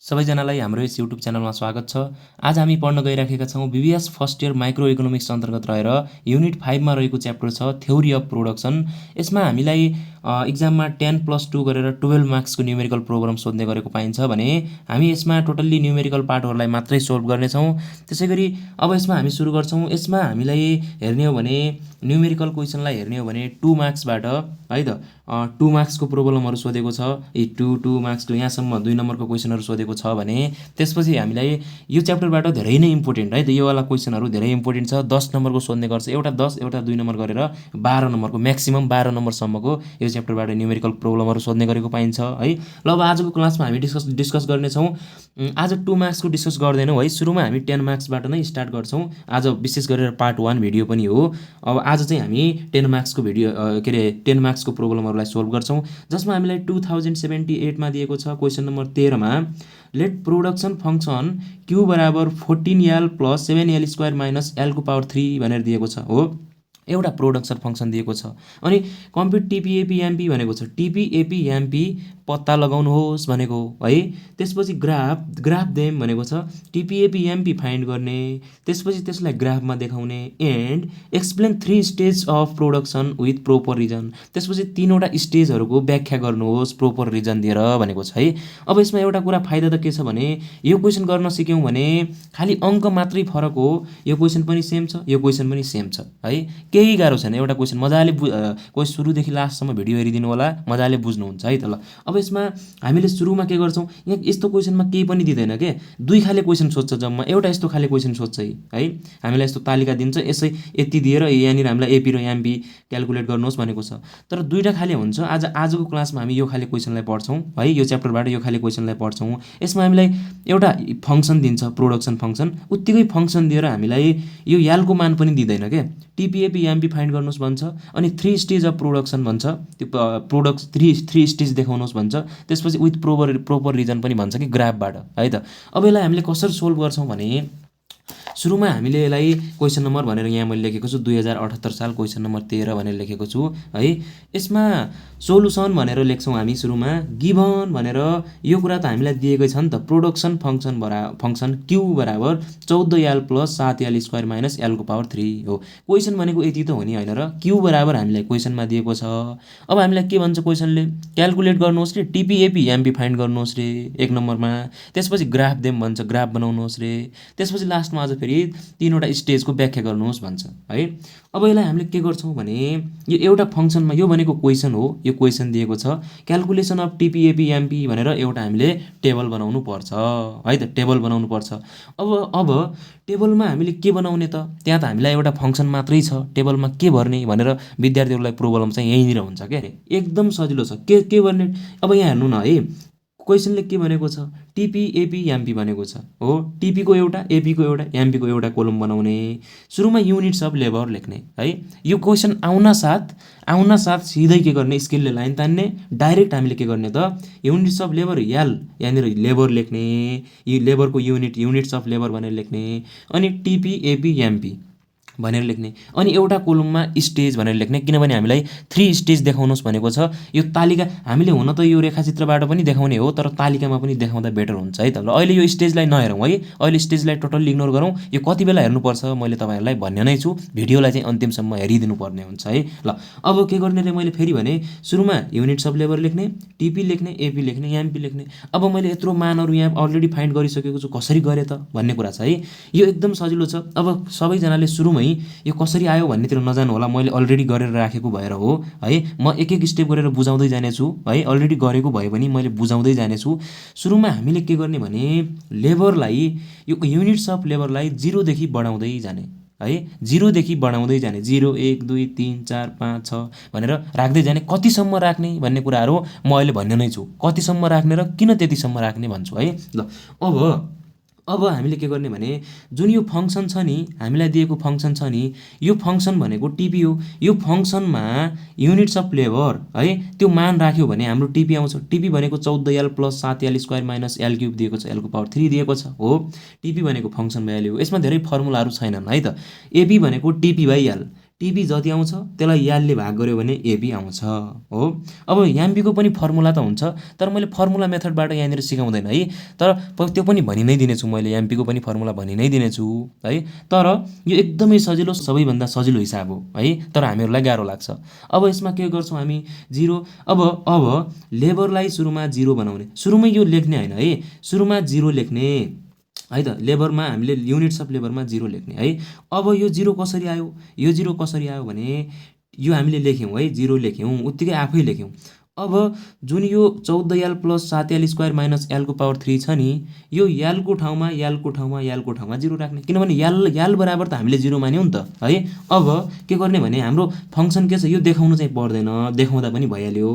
सबैजनालाई हाम्रो यस युट्युब च्यानलमा स्वागत छ। आज हामी पढ्न गइराखेका छौँ BBS first year micro economics अन्तर्गत रहेर युनिट 5 मा रहेको च्याप्टर छ थ्योरी अफ प्रोडक्सन। यसमा हामीलाई इक्जाममा 10+2 गरेर 12 मार्क्सको न्युमेरिकल प्रोग्राम सोध्ने गरेको पाइन्छ भने हामी यसमा टोटल्ली न्युमेरिकल पार्टहरूलाई मात्रै सोल्भ गर्नेछौँ। त्यसैगरी अब यसमा हामी सुरु गर्छौँ। यसमा हामीलाई हेर्ने हो भने न्युमेरिकल क्वेसनलाई हेर्ने हो भने 2 मार्क्सबाट है त 2 मार्क्सको प्रोब्लमहरू सोधेको छ। यी 2 मार्क्सको यहाँसम्म 2 नम्बरको क्वेसनहरू सोधेको छ भने त्यसपछि हामीलाई यो च्याप्टरबाट धेरै नै इम्पोर्टेन्ट है त यो वाला क्वेसनहरू धेरै इम्पोर्टेन्ट छ। 10 नम्बरको सोध्ने गर्छ, एउटा 10 एउटा 2 नम्बर गरेर 12 नम्बरको म्याक्सिमम 12 नम्बरसम्मको यो च्याप्टरबाट न्युमेरिकल प्रोब्लमहरू सोध्ने गरेको पाइन्छ है। ल अब आजको क्लासमा हामी डिस्कस गर्नेछौँ। आज 2 मार्क्सको डिस्कस गर्दैनौँ है, सुरुमा हामी 10 मार्क्सबाट नै स्टार्ट गर्छौँ। आज विशेष गरेर पार्ट 1 भिडियो पनि हो। अब आज चाहिँ हामी 10 मार्क्सको भिडियो 10 मार्क्सको प्रोब्लमहरूलाई सोल्भ गर्छौँ, जसमा हामीलाई 2078 मा दिएको छ क्वेसन नम्बर 13 मा लेट प्रोडक्सन फङ्सन क्यू बराबर 14l + 7l² माइनस l को पावर 3 भनेर दिएको छ हो। एउटा प्रोडक्सन फङ्सन दिएको छ अनि कम्प्युट टिपिएपी भनेको छ। टिपिएपी पत्ता लगाउनुहोस् भनेको है। त्यसपछि ग्राफ देम भनेको छ। टिपिएपी फाइन्ड गर्ने, त्यसपछि त्यसलाई ग्राफमा देखाउने and explain 3 stage of production with proper reason. त्यसपछि 3वटा स्टेजहरूको व्याख्या गर्नुहोस् प्रोपर रिजन दिएर भनेको छ है। अब यसमा एउटा कुरा फाइदा त के छ भने यो क्वेसन गर्न सिक्यौँ भने खालि अङ्क मात्रै फरक हो। यो क्वेसन पनि सेम छ, यो क्वेसन पनि सेम छ है, केही गाह्रो छैन। एउटा क्वेसन मजाले कोही सुरुदेखि लास्टसम्म भिडियो हेरिदिनु होला, मजाले बुझ्नुहुन्छ है त। ल अब यसमा हामीले सुरुमा के गर्छौँ, यहाँ यस्तो क्वेसनमा केही पनि दिँदैन के, 2 खाले क्वेसन सोध्छ जम्मा। एउटा यस्तो खाले क्वेसन सोध्छ है, हामीलाई यस्तो तालिका दिन्छ, यसै यति दिएर यहाँनिर हामीलाई एपी र एमपी क्यालकुलेट गर्नुहोस् भनेको छ। तर 2टा खाले हुन्छ। आजको क्लासमा हामी यो खाले क्वेसनलाई पढ्छौँ है, यो च्याप्टरबाट यो खाले क्वेसनलाई पढ्छौँ। यसमा हामीलाई एउटा फङ्सन दिन्छ प्रोडक्सन फङ्सन, उत्तिकै फङ्सन दिएर हामीलाई यो यालको मान पनि दिँदैन के। टिपिएपी एमपी फाइन्ड गर्नुहोस् भन्छ अनि 3 स्टेज अफ प्रोडक्सन भन्छ, त्यो प्रोडक्ट 3 स्टेज देखाउनुहोस् भन्छ। त्यसपछि विथ प्रोपर रिजन पनि भन्छ कि ग्राफबाट है त। अब यसलाई हामीले कसरी सोल्भ गर्छौँ भने सुरुमा हामीले यसलाई क्वेसन नम्बर भनेर यहाँ मैले लेखेको छु 2078 साल क्वेसन नम्बर 13 भनेर लेखेको छु है। यसमा सोलुसन भनेर लेख्छौँ हामी सुरुमा। गिभन भनेर यो कुरा त हामीलाई दिएकै छ नि त, प्रोडक्सन फङ्सन क्यू बराबर 14l + 7l² माइनस l को पावर 3 हो। क्वेसन भनेको यति त हो नि होइन र, क्यू बराबर हामीलाई क्वेसनमा दिएको छ। अब हामीलाई के भन्छ क्वेसनले, क्यालकुलेट गर्नुहोस् रे टिपिएपी एमपी फाइन्ड गर्नुहोस् रे 1 नम्बरमा। त्यसपछि ग्राफ देम भन्छ, ग्राफ बनाउनुहोस् रे। त्यसपछि लास्टमा अझ फेरि 3वटा स्टेजको व्याख्या गर्नुहोस् भन्छ है। अब यसलाई हामीले के गर्छौँ भने यो एउटा फङ्सनमा, यो भनेको क्वेसन हो, यो क्वेसन दिएको छ। क्यालकुलेसन अफ टिपिएपी एमपी भनेर एउटा हामीले टेबल बनाउनु पर्छ है त, टेबल बनाउनु पर्छ। अब टेबलमा हामीले के बनाउने त, त्यहाँ त हामीलाई एउटा फङ्सन मात्रै छ, टेबलमा के भर्ने भनेर विद्यार्थीहरूलाई प्रोब्लम चाहिँ यहीँनिर हुन्छ क्या। एकदम सजिलो छ, के गर्ने। अब यहाँ हेर्नु न है, क्वेसनले के भनेको छ, टिपिएपी एमपी भनेको छ हो। टिपीको एउटा, एपीको एउटा, एमपीको एउटा कोलम बनाउने। सुरुमा युनिट्स अफ लेबर लेख्ने है। यो क्वेसन आउन साथ सिधै के गर्ने, स्केलले लाइन तान्ने। डाइरेक्ट हामीले के गर्ने त, युनिट्स अफ लेबर यहाँनिर लेबर लेख्ने, यो लेबरको युनिट्स अफ लेबर भनेर लेख्ने अनि टिपिएपी एमपी भनेर लेख्ने अनि एउटा कोलममा स्टेज भनेर लेख्ने, किनभने हामीलाई 3 स्टेज देखाउनुहोस् भनेको छ। यो तालिका हामीले हुन त यो रेखाचित्रबाट पनि देखाउने हो, तर तालिकामा पनि देखाउँदा बेटर हुन्छ है त। ल अहिले यो स्टेजलाई नहेरौँ है, अहिले स्टेजलाई टोटल्ली इग्नोर गरौँ। यो कति बेला हेर्नुपर्छ मैले तपाईँहरूलाई भन्ने नै छु, भिडियोलाई चाहिँ अन्तिमसम्म हेरिदिनु पर्ने हुन्छ है। ल अब के गर्ने रे, मैले फेरि भने सुरुमा युनिट्स अफ लेबर लेख्ने, टिपी लेख्ने, एपी लेख्ने, एमपी लेख्ने। अब मैले यत्रो मानहरू यहाँ अलरेडी फाइन्ड गरिसकेको छु, कसरी गरेँ त भन्ने कुरा छ है। यो एकदम सजिलो छ। अब सबैजनाले सुरुमै यो कसरी आयो भन्नेतिर नजानु होला, मैले अलरेडी गरेर राखेको भएर हो है। म एक स्टेप गरेर बुझाउँदै जानेछु है, अलरेडी गरेको भए पनि मैले बुझाउँदै जानेछु। सुरुमा हामीले के गर्ने भने लेबरलाई, यो युनिट्स अफ लेबरलाई 0 देखि बढाउँदै जाने है, 0 देखि बढाउँदै जाने, 0 1 2 3 4 5 6 भनेर राख्दै जाने। कतिसम्म राख्ने भन्ने कुराहरू म अहिले भन्ने नै छु, कतिसम्म राख्ने र किन त्यतिसम्म राख्ने भन्छु है। ल अब हामीले के गर्ने भने जुन यो फङ्सन छ नि, हामीलाई दिएको फङ्सन छ नि, यो फङ्सन भनेको टिपी हो। यो फङ्सनमा युनिट्स अफ लेबर है त्यो मान राख्यो भने हाम्रो टिपी आउँछ। टिपी भनेको 14l + 7l² माइनस l³ दिएको छ, l को पावर 3 दिएको छ हो। टिपी भनेको फङ्सन भ्याल्यु हो, यसमा धेरै फर्मुलाहरू छैनन् है त। एपी भनेको टिपी बाई एल, टिपी जति आउँछ त्यसलाई यालले भाग गर्यो भने एपी आउँछ हो। अब याम्पीको पनि फर्मुला त हुन्छ, तर मैले फर्मुला मेथडबाट यहाँनिर सिकाउँदैन है, तर त्यो पनि भनि नै दिनेछु मैले, याम्पीको पनि फर्मुला भनि नै दिनेछु है। तर यो एकदमै सजिलो, सबैभन्दा सजिलो हिसाब हो है, तर हामीहरूलाई गाह्रो लाग्छ। अब यसमा के गर्छौँ हामी, 0। अब लेबरलाई सुरुमा 0 बनाउने, सुरुमै यो लेख्ने होइन है, सुरुमा 0 लेख्ने है त। लेबरमा हामीले युनिट्स अफ लेबरमा 0 लेख्ने है। अब यो 0 कसरी आयो, यो 0 कसरी आयो भने यो हामीले लेख्यौँ है, 0 लेख्यौँ, उत्तिकै आफै लेख्यौँ। अब जुन यो 14l + 7l square minus l को पावर 3 छ नि, यो यालको ठाउँमा 0 राख्ने, किनभने याल बराबर त हामीले 0 मान्यौँ नि त है। अब के गर्ने भने हाम्रो फङ्सन के छ, यो देखाउनु चाहिँ पर्दैन, देखाउँदा पनि भइहाल्यो।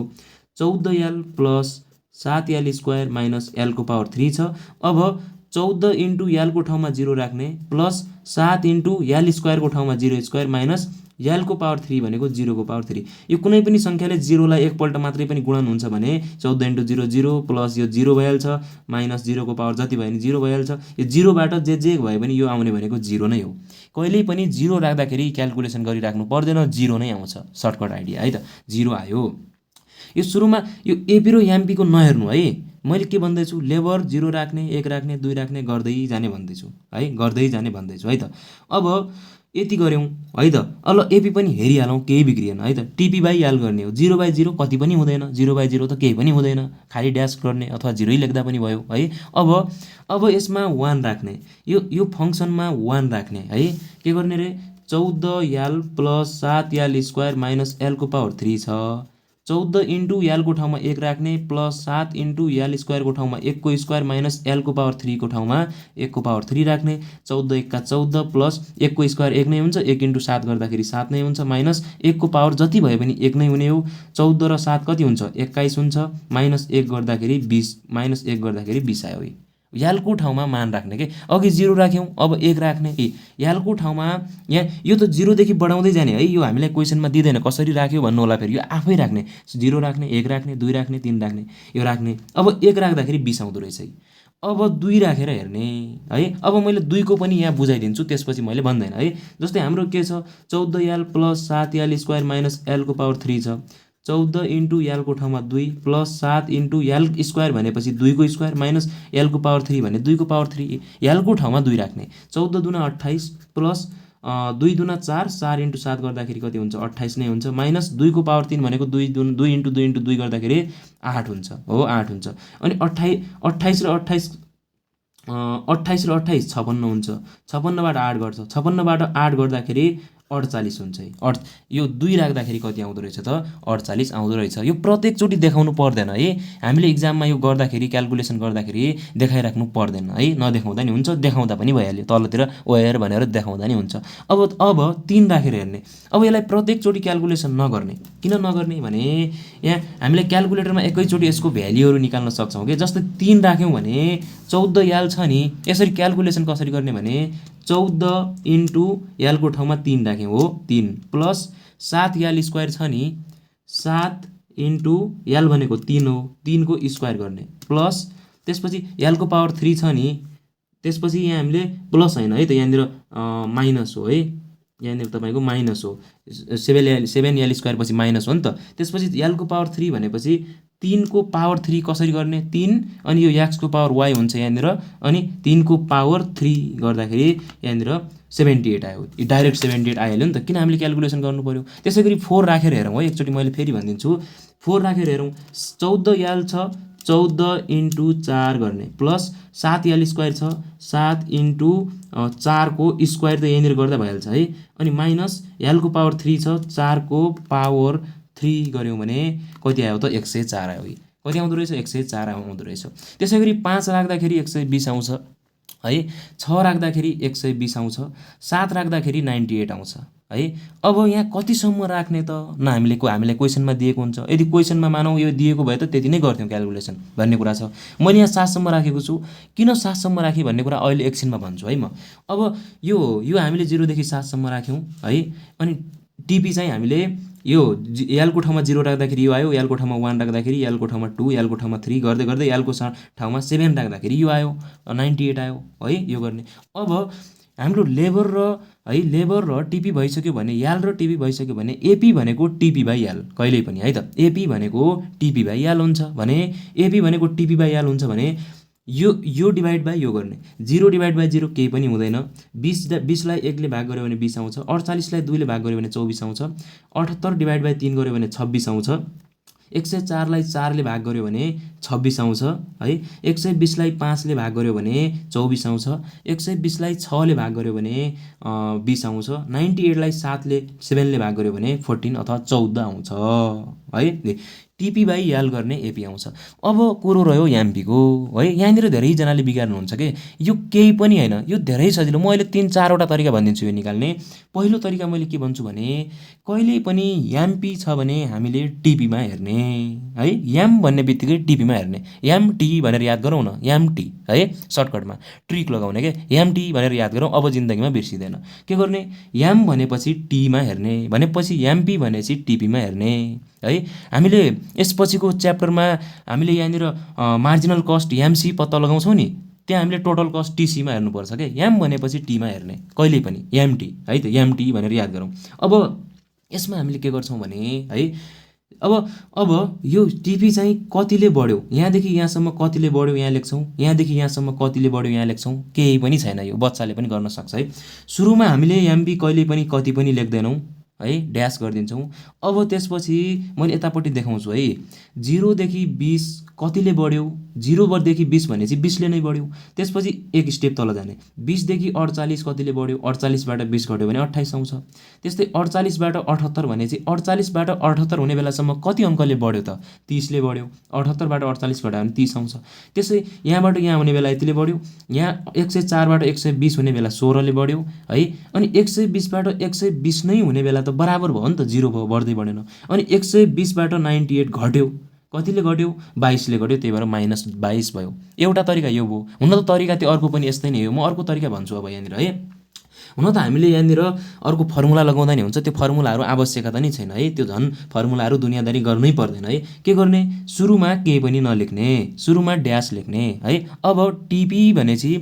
14l + 7l square minus l को पावर 3 छ। अब 14 इन्टु यालको ठाउँमा 0 राख्ने प्लस 7 इन्टु याल स्क्वायरको ठाउँमा 0 स्क्वायर माइनस यालको पावर 3 भनेको 0 को पावर 3। यो कुनै पनि सङ्ख्याले 0लाई एकपल्ट मात्रै पनि गुणन हुन्छ भने 14 इन्टु 0 0 प्लस यो 0 भइहाल्छ माइनस 0 को पावर जति भयो भने 0 भइहाल्छ। यो 0बाट जे भयो भने यो आउने भनेको 0 नै हो। कहिल्यै पनि 0 राख्दाखेरि क्यालकुलेसन गरिराख्नु पर्दैन, 0 नै आउँछ, सर्टकट आइडिया है त, 0 आयो। यो सुरुमा यो एपी र याम्पीको नहेर्नु है, मैले के भन्दैछु, लेबर 0 राख्ने, 1 राख्ने, 2 राख्ने गर्दै जाने भन्दैछु है, गर्दै जाने भन्दैछु है त। अब यति गऱ्यौँ है त। ल एपी पनि हेरिहालौँ, केही बिग्रिएन है त। टिपी बाई याल गर्ने हो, 0/0 कति पनि हुँदैन, 0/0 त केही पनि हुँदैन, खालि ड्यास गर्ने अथवा 0 लेख्दा पनि भयो है। अब यसमा 1 राख्ने, यो फङ्सनमा 1 राख्ने है। के गर्ने रे, 14l + 7l square minus l को पावर 3 छ। 14 इन्टु यालको ठाउँमा 1 राख्ने प्लस 7 इन्टु याल स्क्वायरको ठाउँमा 1 को स्क्वायर माइनस l को पावर 3 को ठाउँमा 1 को पावर 3 राख्ने। 14 1 का 14 प्लस 1 को स्क्वायर 1 नै हुन्छ, 1 इन्टु 7 गर्दाखेरि 7 नै हुन्छ, माइनस 1 को पावर जति भयो भने 1 नै हुने हो। 14 र 7 कति हुन्छ, 21 हुन्छ, माइनस 1 गर्दाखेरि 20, माइनस 1 गर्दाखेरि 20 आयो। यालको ठाउँमा मान राख्ने के, अघि 0 राख्यौँ, अब 1 राख्ने। यालको ठाउँमा यहाँ यो त 0 देखि बढाउँदै जाने है, यो हामीलाई क्वेसनमा दिँदैन कसरी राख्यो भन्नु होला, फेरि यो आफै राख्ने, 0 राख्ने, 1 राख्ने, 2 राख्ने, 3 राख्ने, यो राख्ने। अब 1 राख्दाखेरि 20 आउँदो रहेछ है। अब 2 राखेर हेर्ने है। अब मैले 2 को पनि यहाँ बुझाइदिन्छु, त्यसपछि मैले भन्दैन है। जस्तै हाम्रो के छ, 14l + 7l square minus l को पावर 3 छ। 14 इन्टु यालको ठाउँमा 2 प्लस 7 इन्टु याल स्क्वायर भनेपछि 2 को स्क्वायर माइनस यालको पावर 3 भने 2 को पावर 3, यालको ठाउँमा 2 राख्ने। 14 दुना 28 प्लस 2 दुना 4, 4 इन्टु 7 गर्दाखेरि कति हुन्छ, 28 नै हुन्छ, माइनस 2 को पावर 3 भनेको 2 इन्टु 2 इन्टु 2 गर्दाखेरि 8 हुन्छ हो, 8 हुन्छ। अनि 28 र 28 56 हुन्छ, 56बाट 8 गर्छ, 56बाट 8 गर्दाखेरि 48 हुन्छ है। यो 2 राख्दाखेरि कति आउँदो रहेछ त, 48 आउँदो रहेछ। यो प्रत्येकचोटि देखाउनु पर्दैन है, हामीले इक्जाममा यो गर्दाखेरि, क्यालकुलेसन गर्दाखेरि देखाइराख्नु पर्दैन है, नदेखाउँदा नि हुन्छ, देखाउँदा पनि भइहाल्यो, तलतिर ओयर भनेर देखाउँदा नि हुन्छ। अब 3 राखेर हेर्ने। अब यसलाई प्रत्येकचोटि क्यालकुलेसन नगर्ने, किन नगर्ने भने यहाँ हामीले क्यालकुलेटरमा एकैचोटि यसको भ्याल्युहरू निकाल्न सक्छौँ कि। जस्तै 3 राख्यौँ भने 14 याल छ नि, यसरी क्यालकुलेसन कसरी गर्ने भने 14 इन्टु यालको ठाउँमा 3 राख्यौँ हो, 3 प्लस 7 याल स्क्वायर छ नि, 7 इन्टु याल भनेको 3 हो, 3 को स्क्वायर गर्ने प्लस त्यसपछि यालको पावर 3 छ नि, त्यसपछि यहाँ हामीले प्लस होइन है त, यहाँनिर माइनस हो है, यहाँनिर तपाईँको माइनस हो, 7 याल स्क्वायर पछि माइनस हो नि त। त्यसपछि यालको पावर 3 भनेपछि 3 को पावर 3 कसरी गर्ने, 3 अनि यो एक्सको पावर y हुन्छ यहाँनिर, अनि 3 को पावर 3 गर्दाखेरि यहाँनिर 78 आयो, डाइरेक्ट 78 आइहाल्यो नि त, किन हामीले क्यालकुलेसन गर्नु पर्यो। त्यसै गरी 4 राखेर हेरौँ है, एकचोटि मैले फेरि भनिदिन्छु, 4 राखेर हेरौँ। 14 याल छ, 14 इन्टु 4 गर्ने प्लस 7 याल स्क्वायर छ, 7 इन्टु 4 को स्क्वायर त यहाँनिर गर्दा भइहाल्छ है, अनि माइनस यालको पावर 3 छ, 4 को पावर 3 गऱ्यौँ भने कति आयो त, 104 आयो। कति आउँदो रहेछ, 104 आउँदो रहेछ। त्यसै गरी 5 राख्दाखेरि 120 आउँछ है, 6 राख्दाखेरि 120 आउँछ, 7 राख्दाखेरि 98 आउँछ है। अब यहाँ कतिसम्म राख्ने त, हामीलाई क्वेसनमा दिएको हुन्छ, यदि क्वेसनमा मानौँ यो दिएको भए त त्यति नै गर्थ्यौँ क्यालकुलेसन भन्ने कुरा छ। मैले यहाँ 7 सम्म राखेको छु, किन 7 सम्म राखेँ भन्ने कुरा अहिले एकछिनमा भन्छु है म। अब यो हामीले 0 देखि 7 सम्म राख्यौँ है, अनि टिपी चाहिँ हामीले यो यालको ठाउँमा 0 राख्दाखेरि यो आयो, यालको ठाउँमा 1 राख्दाखेरि, यालको ठाउँमा 2, यालको ठाउँमा 3 गर्दै गर्दै यालको ठाउँमा 7 राख्दाखेरि यो आयो, 98 आयो है, यो गर्ने। अब हाम्रो लेबर र टिपी भइसक्यो भने याल र टिपी भइसक्यो भने एपी भनेको टिपी बाई याल कहिल्यै पनि है त। एपी भनेको टिपी बाई याल हुन्छ भने एपी भनेको टिपी बाई याल हुन्छ भने यो डिभाइड बाई यो गर्ने 0 डिभाइड बाई 0 केही पनि हुँदैन। 20लाई 1ले भाग गऱ्यो भने 20 आउँछ, 48लाई 2ले भाग गऱ्यो भने 24 आउँछ, 78 डिभाइड बाई 3 गऱ्यो भने 26 आउँछ, 104लाई 4ले भाग गऱ्यो भने 26 आउँछ है, 120लाई 5ले भाग गऱ्यो भने 24 आउँछ, 120लाई 6ले भाग गऱ्यो भने 20 आउँछ, 98लाई 7ले भाग गऱ्यो भने 14 अथवा 14 आउँछ है। टिपी बाई याल गर्ने एपी आउँछ। अब कुरो रह्यो याम्पीको है। यहाँनिर धेरैजनाले बिगार्नुहुन्छ के, यो केही पनि होइन, यो धेरै सजिलो। म अहिले 3-4वटा तरिका भनिदिन्छु यो निकाल्ने। पहिलो तरिका मैले के भन्छु भने कहिल्यै पनि याम्पी छ भने हामीले टिपीमा हेर्ने है। याम भन्ने बित्तिकै टिपीमा हेर्ने। याम टी भनेर याद गरौँ न, याम टी है, सर्टकटमा ट्रिक लगाउने के, याम टी भनेर याद गरौँ, अब जिन्दगीमा बिर्सिँदैन। के गर्ने, याम भनेपछि टीमा हेर्ने, भनेपछि याम्पी भनेपछि टिपीमा हेर्ने है। हामीले यसपछिको च्याप्टरमा हामीले यहाँनिर मार्जिनल कस्ट यामसी पत्ता लगाउँछौँ नि, त्यहाँ हामीले टोटल कस्ट टिसीमा हेर्नुपर्छ क्या। याम भनेपछि टीमा हेर्ने कहिल्यै पनि, याम टी है त, याम टी भनेर याद गरौँ। अब यसमा हामीले के गर्छौँ भने है, अब यो टिपी चाहिँ कतिले बढ्यो, यहाँदेखि यहाँसम्म कतिले बढ्यो यहाँ लेख्छौँ, यहाँदेखि यहाँसम्म कतिले बढ्यो यहाँ लेख्छौँ, केही पनि छैन, यो बच्चाले पनि गर्न सक्छ है। सुरुमा हामीले याम्पी कहिल्यै पनि कति पनि लेख्दैनौँ है, ड्यास गरिदिन्छौँ। अब त्यसपछि मैले यतापट्टि देखाउँछु है, 0 देखि 20 कतिले बढ्यो, 0 देखि 20 भनेपछि 20ले नै बढ्यो। त्यसपछि एक स्टेप तल जाने, 20 देखि 48 कतिले बढ्यो, 48बाट 20 घट्यो भने 28 आउँछ। त्यस्तै 48बाट 78 भनेपछि 48बाट 78 हुने बेलासम्म कति अङ्कले बढ्यो त, 30ले बढ्यो। 78बाट 48 घटायो भने 30 आउँछ। त्यसै यहाँबाट यहाँ हुने बेला यतिले बढ्यो, यहाँ 104बाट 120 हुने बेला 16ले बढ्यो है। अनि 120बाट 120 नै हुने बेला त बराबर भयो नि त, 0 भयो, बढ्दै बढेन। अनि 120बाट 98 घट्यो, कतिले घट्यो, 22ले घट्यो, त्यही भएर -22 भयो। एउटा तरिका यो भयो। हुन त तरिका त्यो अर्को पनि यस्तै नै हो, म अर्को तरिका भन्छु अब यहाँनिर है। हुन त हामीले यहाँनिर अर्को फर्मुला लगाउँदा नि हुन्छ, त्यो फर्मुलाहरू आवश्यकता नै छैन है, त्यो झन् फर्मुलाहरू दुनियाँदारी गर्नै पर्दैन है। के गर्ने, सुरुमा केही पनि नलेख्ने, सुरुमा ड्यास लेख्ने है। अब टिपी भनेपछि,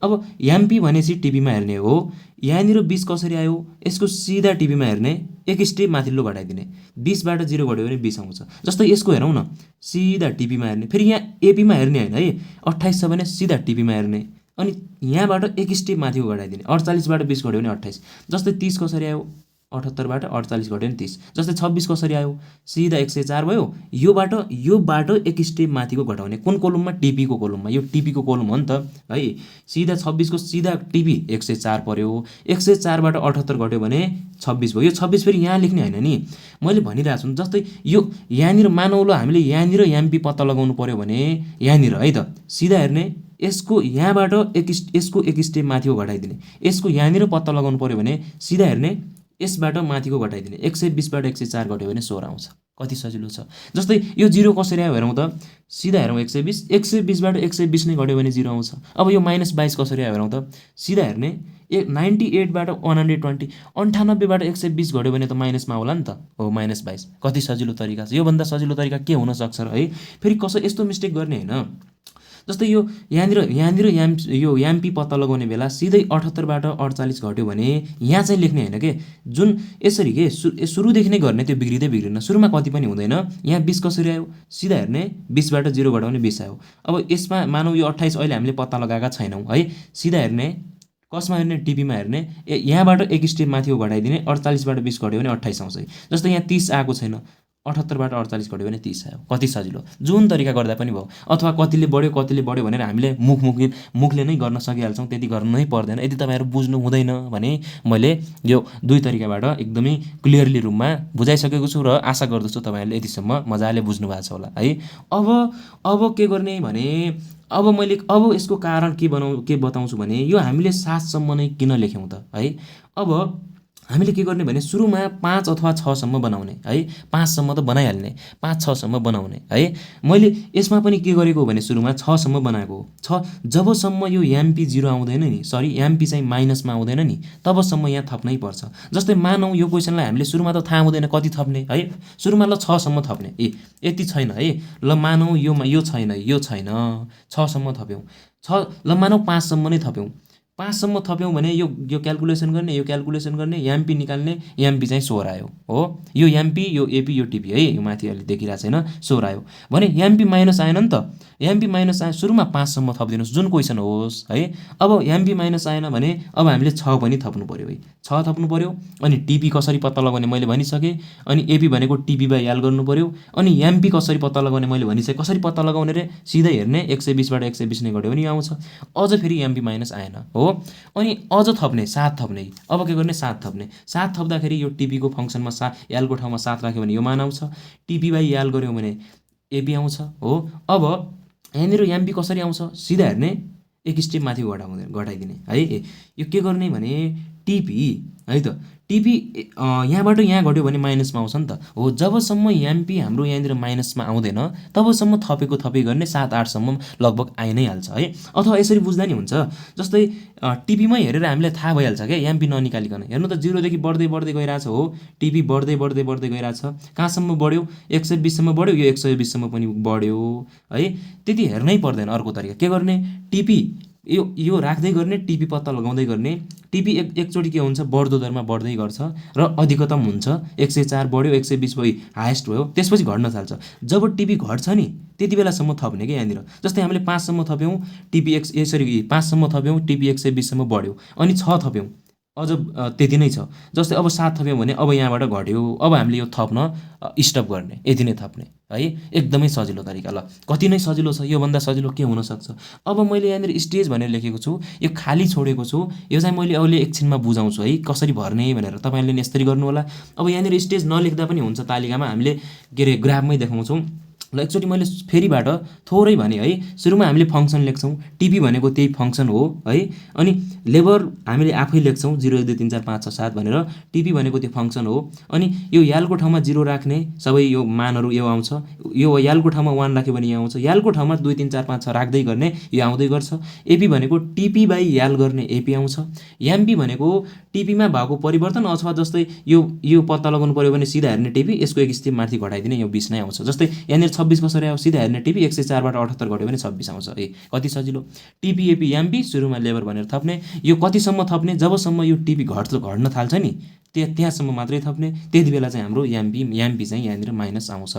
अब याम्पी भनेपछि टिपीमा हेर्ने हो। यहाँनिर 20 कसरी आयो, यसको सिधा टिपीमा हेर्ने, एक स्टेप माथिल्लो घटाइदिने, 20बाट 0 घट्यो भने 20 आउँछ। जस्तै यसको हेरौँ न, सिधा टिपीमा हेर्ने, फेरि यहाँ एपीमा हेर्ने होइन है, 28 छ भने सिधा टिपीमा हेर्ने, अनि यहाँबाट एक स्टेप माथिको घटाइदिने, 48बाट 20 घट्यो भने 28। जस्तै 30 कसरी आयो, 78बाट 48 घट्यो भने 30। जस्तै 26 कसरी आयो, सिधा 104 भयो, योबाट एक स्टेप माथिको घटाउने, कुन कोलममा, टिपीको कोलममा। यो टिपीको कोलम हो नि त है। सिधा 26 को सिधा टिपी 104 पर्यो, 104बाट 78 घट्यो भने 26 भयो। यो 26 फेरि यहाँ लेख्ने होइन नि, मैले भनिरहेको छु। जस्तै यो यहाँनिर मानौँ ल, हामीले यहाँनिर याम्पी पत्ता लगाउनु पर्यो भने यहाँनिर है त, सिधा हेर्ने, यसको यहाँबाट यसको एक स्टेप माथिको घटाइदिने, यसको यहाँनिर पत्ता लगाउनु पर्यो भने सिधा हेर्ने, यसबाट माथिको घटाइदिने, 120बाट 104 घट्यो भने 16 आउँछ। कति सजिलो छ। जस्तै यो 0 कसरी आयो हेरौँ त, सिधा हेरौँ, 120, 120बाट 120 नै घट्यो भने 0 आउँछ। अब यो -22 कसरी आयो हेरौँ त, सिधा हेर्ने, 98बाट 120, 98बाट 120 घट्यो भने त माइनसमा होला नि त, हो -22। कति सजिलो तरिका छ, योभन्दा सजिलो तरिका के हुन सक्छ र है। फेरि कसो यस्तो मिस्टेक गर्ने होइन, जस्तै यो यहाँनिर यो याम्पी पत्ता लगाउने बेला सिधै 78बाट 48 घट्यो भने यहाँ चाहिँ लेख्ने होइन के, जुन यसरी के सुरुदेखि नै गर्ने, त्यो बिग्रिँदैन, सुरुमा कति पनि हुँदैन। यहाँ 20 कसरी आयो, सिधा हेर्ने, 20बाट 0 घटाउने 20 आयो। अब यसमा मानौँ यो 28 अहिले हामीले पत्ता लगाएका छैनौँ है, सिधा हेर्ने, कसमा हेर्ने, टिपीमा हेर्ने, यहाँबाट एक स्टेप माथिको घटाइदिने, 48बाट 20 घट्यो भने 28 आउँछ। जस्तै यहाँ 30 आएको छैन, 78बाट 48 घट्यो भने 30 आयो। कति सजिलो, जुन तरिका गर्दा पनि भयो। अथवा कतिले बढ्यो भनेर हामीले मुखले नै गर्न सकिहाल्छौँ, त्यति गर्नु नै पर्दैन। यदि तपाईँहरू बुझ्नु हुँदैन भने मैले यो दुई तरिकाबाट एकदमै क्लियरली रूपमा बुझाइसकेको छु र आशा गर्दछु तपाईँहरूले यतिसम्म मजाले बुझ्नु भएको छ होला है। अब के गर्ने भने, अब यसको कारण के बताउँछु भने, यो हामीले 7सम्म नै किन लेख्यौँ त है। अब हामीले के गर्ने भने सुरुमा 5 अथवा 6सम्म बनाउने है, 5सम्म त बनाइहाल्ने, 5-6सम्म बनाउने है। मैले यसमा पनि के गरेको भने सुरुमा 6सम्म बनाएको हो। जबसम्म यो याम्पी 0 आउँदैन नि, सरी याम्पी चाहिँ माइनसमा आउँदैन नि, तबसम्म यहाँ थप्नै पर्छ। जस्तै मानौँ यो क्वेसनलाई हामीले सुरुमा त थाहा हुँदैन कति थप्ने है, सुरुमा ल 6सम्म थप्ने, यति छैन है, ल मानौँ यो छैन, 6सम्म थप्यौँ, ल मानौँ 5सम्म नै थप्यौँ, 5सम्म थप्यौँ भने यो क्याल्कुलेसन गर्ने, यो क्याल्कुलेसन गर्ने, एमपी निकाल्ने, एमपी चाहिँ 16 आयो हो। यो एमपी, यो एपी, यो टिपी है, यो माथि अहिले देखिरहेको छैन 16 आयो भने एमपी माइनस आएन नि त। एमपी माइनस आयो, सुरुमा 5सम्म थपिदिनुहोस् जुन क्वेसन होस् है। अब एमपी माइनस आएन भने अब हामीले 6 पनि थप्नु पऱ्यो है, 6 थप्नु पऱ्यो। अनि टिपी कसरी पत्ता लगाउने मैले भनिसकेँ। अनि एपी भनेको टिपी बाई एल गर्नु पऱ्यो। अनि एमपी कसरी पत्ता लगाउने मैले भनिसकेँ। कसरी पत्ता लगाउने रे, सिधै हेर्ने 120बाट 120 नै घट्यो भने यो आउँछ। अझ फेरि एमपी माइनस आएन हो। अनि अझ थप्ने 7 थप्ने, अब के गर्ने 7 थप्ने। 7 थप्दाखेरि यो टिपीको फङ्सनमा एलको ठाउँमा 7 राख्यो भने यो मान आउँछ। टिपी बाई एल गऱ्यौँ भने एपी आउँछ हो। अब यहाँनिर एमपी कसरी आउँछ, सिधा हेर्ने, एक स्टेप माथि घटाइदिने है। यो के गर्ने भने टिपी है त, टिपी यहाँबाट यहाँ घट्यो भने माइनसमा आउँछ नि त हो। जबसम्म एमपी हाम्रो यहाँनिर माइनसमा आउँदैन तबसम्म थपे गर्ने 7-8सम्म लगभग आइ नै हाल्छ है। अथवा यसरी बुझ्दा नि हुन्छ, जस्तै टिपीमै हेरेर हामीलाई थाहा भइहाल्छ क्या एमपी ननिकालिकन। हेर्नु त 0 देखि बढ्दै गइरहेछ हो। टिपी बढ्दै गइरहेछ। कहाँसम्म बढ्यो, 120सम्म बढ्यो, यो 120सम्म पनि बढ्यो है। त्यति हेर्नै पर्दैन। अर्को तरिका के गर्ने, टिपी यो राख्दै गर्ने, टिपी पत्ता लगाउँदै गर्ने। टिपी एकचोटि के हुन्छ, बढ्दो दरमा बढ्दै गर्छ र अधिकतम हुन्छ। 104 बढ्यो, 120 भयो, हाएस्ट भयो, त्यसपछि घट्न थाल्छ। जब टिपी घट्छ नि त्यति बेलासम्म थप्ने क्या यहाँनिर। जस्तै हामीले 5सम्म थप्यौँ, टिपी 5सम्म थप्यौँ, टिपी 120सम्म बढ्यो। अनि 6 थप्यौँ, अझ त्यति नै छ। जस्तै अब 7 थप्यौँ भने अब यहाँबाट घट्यो। अब हामीले यो थप्न स्टप गर्ने, यति नै थप्ने है। एकदमै सजिलो तरिका। ल कति नै सजिलो छ, योभन्दा सजिलो के हुनसक्छ। अब मैले यहाँनिर स्टेज भनेर लेखेको छु, यो खाली छोडेको छु। यो चाहिँ मैले अहिले एकछिनमा बुझाउँछु है कसरी भर्ने भनेर। तपाईँहरूले नि यसरी गर्नु होला। अब यहाँनिर स्टेज नलेख्दा पनि हुन्छ, तालिकामा हामीले के अरे ग्राफमै देखाउँछौँ। ल एकचोटि मैले फेरिबाट थोरै भने है। सुरुमा हामीले फङ्सन लेख्छौँ, टिपी भनेको त्यही फङ्सन हो है। अनि लेबर हामीले आफै लेख्छौँ 0 1 2 3 4 5 6 7 भनेर। टिपी भनेको त्यो फङ्सन हो। अनि यो यालको ठाउँमा 0 राख्ने, सबै यो मानहरू यो आउँछ। यो यालको ठाउँमा 1 राख्यो भने यो आउँछ। यालको ठाउँमा 2 3 4 5 6 राख्दै गर्ने, यो आउँदै गर्छ। एपी भनेको टिपी बाई याल गर्ने एपी आउँछ। एमपी भनेको टिपीमा भएको परिवर्तन, अथवा जस्तै यो पत्ता लगाउनु पऱ्यो भने सिधा हेर्ने टिपी, यसको एक स्टेप माथि घटाइदिने, यो 20 नै आउँछ। जस्तै यहाँनिर 26 कसरी आयो, सिधा हेर्ने टिपी 104बाट 78 घट्यो भने 26 आउँछ। कति सजिलो। टिपी एपी एमपी सुरुमा लेबर भनेर थप्ने। यो कतिसम्म थप्ने, जबसम्म यो टिपी घट्न थाल्छ नि त्यहाँसम्म मात्रै थप्ने। त्यति बेला चाहिँ हाम्रो एमपी चाहिँ यहाँनिर माइनस आउँछ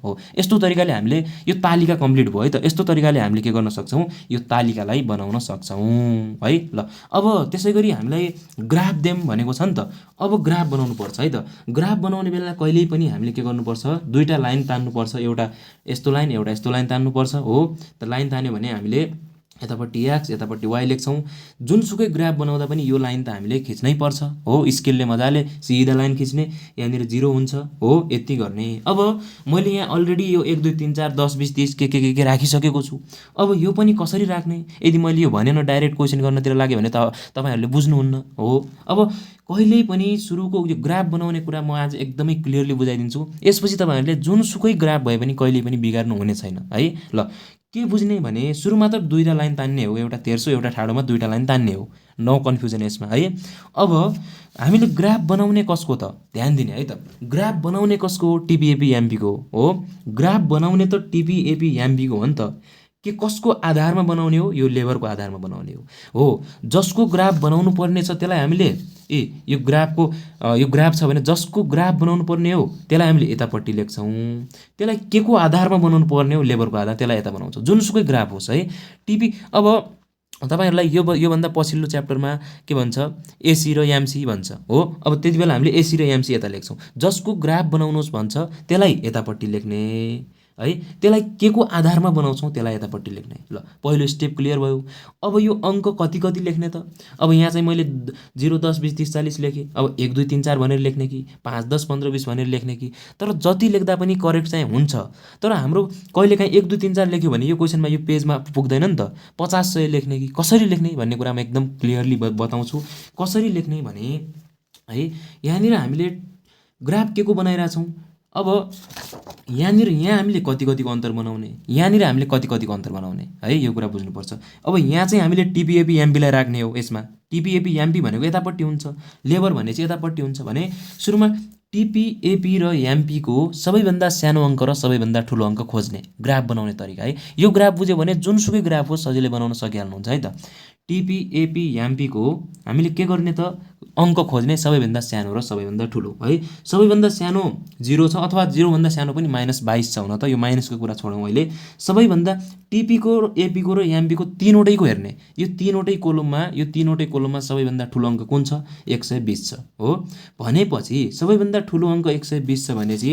हो। यस्तो तरिकाले हामीले यो तालिका कम्प्लिट भयो है त। यस्तो तरिकाले हामीले के गर्न सक्छौँ, यो तालिकालाई बनाउन सक्छौँ है। ल अब त्यसै गरी हामीलाई ग्राफ देम भनेको छ नि त। अब ग्राफ बनाउनु पर्छ है त। ग्राफ बनाउने बेला कहिल्यै पनि हामीले के गर्नुपर्छ, दुईवटा लाइन तान्नुपर्छ। एउटा यस्तो लाइन, एउटा यस्तो लाइन तान्नुपर्छ हो। त लाइन तान्यो भने हामीले यतापट्टि एक्स यतापट्टि वाइ लेख्छौँ। जुनसुकै ग्राफ बनाउँदा पनि यो लाइन त हामीले खिच्नै पर्छ हो। स्केलले मजाले सिधा लाइन खिच्ने, यहाँनिर 0 हुन्छ हो। यति गर्ने। अब मैले यहाँ अलरेडी यो 1 2 3 4 10 20 30 के राखिसकेको छु। अब यो पनि कसरी राख्ने, यदि मैले यो भनेन डाइरेक्ट क्वेसन गर्नतिर लाग्यो भने त तपाईँहरूले बुझ्नुहुन्न हो। अब कहिल्यै पनि सुरुको यो ग्राफ बनाउने कुरा म आज एकदमै क्लियरली बुझाइदिन्छु। यसपछि तपाईँहरूले जुनसुकै ग्राफ भए पनि कहिल्यै पनि बिगार्नु हुने छैन है। ल के बुझ्ने भने सुरुमा त दुईवटा लाइन तान्ने हो, एउटा तेर्सो एउटा ठाडोमा दुईवटा लाइन तान्ने हो। नो कन्फ्युजन यसमा है। अब हामीले ग्राफ बनाउने कसको त ध्यान दिने है त। ग्राफ बनाउने कसको हो, टिपी एपी एमपीको हो। ग्राफ बनाउने त टिपी एपी एमपीको हो नि त। के कसको आधारमा बनाउने हो, यो लेबरको आधारमा बनाउने हो। जसको ग्राफ बनाउनु पर्ने छ त्यसलाई हामीले यो ग्राफ छ भने जसको ग्राफ बनाउनु पर्ने हो त्यसलाई हामीले यतापट्टि लेख्छौँ। त्यसलाई के को आधारमा बनाउनु पर्ने हो, लेबरको आधार, त्यसलाई यता बनाउँछौँ। जुनसुकै ग्राफ होस् है। टिपी अब तपाईँहरूलाई योभन्दा पछिल्लो च्याप्टरमा के भन्छ, एसी र एमसी भन्छ हो। अब त्यति बेला हामीले एसी र एमसी यता लेख्छौँ। जसको ग्राफ बनाउनुहोस् भन्छ त्यसलाई यतापट्टि लेख्ने है। त्यसलाई के को आधारमा बनाउँछौँ त्यसलाई यतापट्टि लेख्ने। ल पहिलो स्टेप क्लियर भयो। अब यो अङ्क कति लेख्ने त। अब यहाँ चाहिँ मैले 0 10 20 30 40 लेखेँ। अब 1 2 3 4 भनेर लेख्ने कि 5 10 15 20 भनेर लेख्ने कि। तर जति लेख्दा पनि करेक्ट चाहिँ हुन्छ। तर हाम्रो कहिलेकाहीँ 1 2 3 4 लेख्यो भने यो क्वेसनमा यो पेजमा पुग्दैन नि त। 50 100 लेख्ने कि कसरी लेख्ने भन्ने कुरामा एकदम क्लियरली बताउँछु। कसरी लेख्ने भने है, यहाँनिर हामीले ग्राफ के को बनाइरहेछौँ। अब यहाँ हामीले कतिको अन्तर बनाउने, यहाँनिर हामीले कतिको अन्तर बनाउने है, यो कुरा बुझ्नुपर्छ। अब यहाँ चाहिँ हामीले टिपी एमपीलाई राख्ने हो। यसमा टिपी एमपी भनेको यतापट्टि हुन्छ, लेबर भने चाहिँ यतापट्टि हुन्छ भने सुरुमा टिपी एपी र एमपीको सबैभन्दा सानो अङ्क र सबैभन्दा ठुलो अङ्क खोज्ने ग्राफ बनाउने तरिका है। यो ग्राफ बुझ्यो भने जुनसुकै ग्राफ हो सजिलै बनाउन सकिहाल्नुहुन्छ है त। टिपी एमपीको हामीले के गर्ने त अङ्क खोज्ने सबैभन्दा सानो र सबैभन्दा ठुलो है। सबैभन्दा सानो 0 छ अथवा 0 भन्दा सानो पनि -22 छ हुन त, यो माइनसको कुरा छोडौँ अहिले। सबैभन्दा टिपीको एपीको र एमपीको तीनवटैको हेर्ने, यो तीनवटै कोलममा सबैभन्दा ठुलो अङ्क कुन छ? 120 छ हो। भनेपछि सबैभन्दा ठुलो अङ्क 120 छ भनेपछि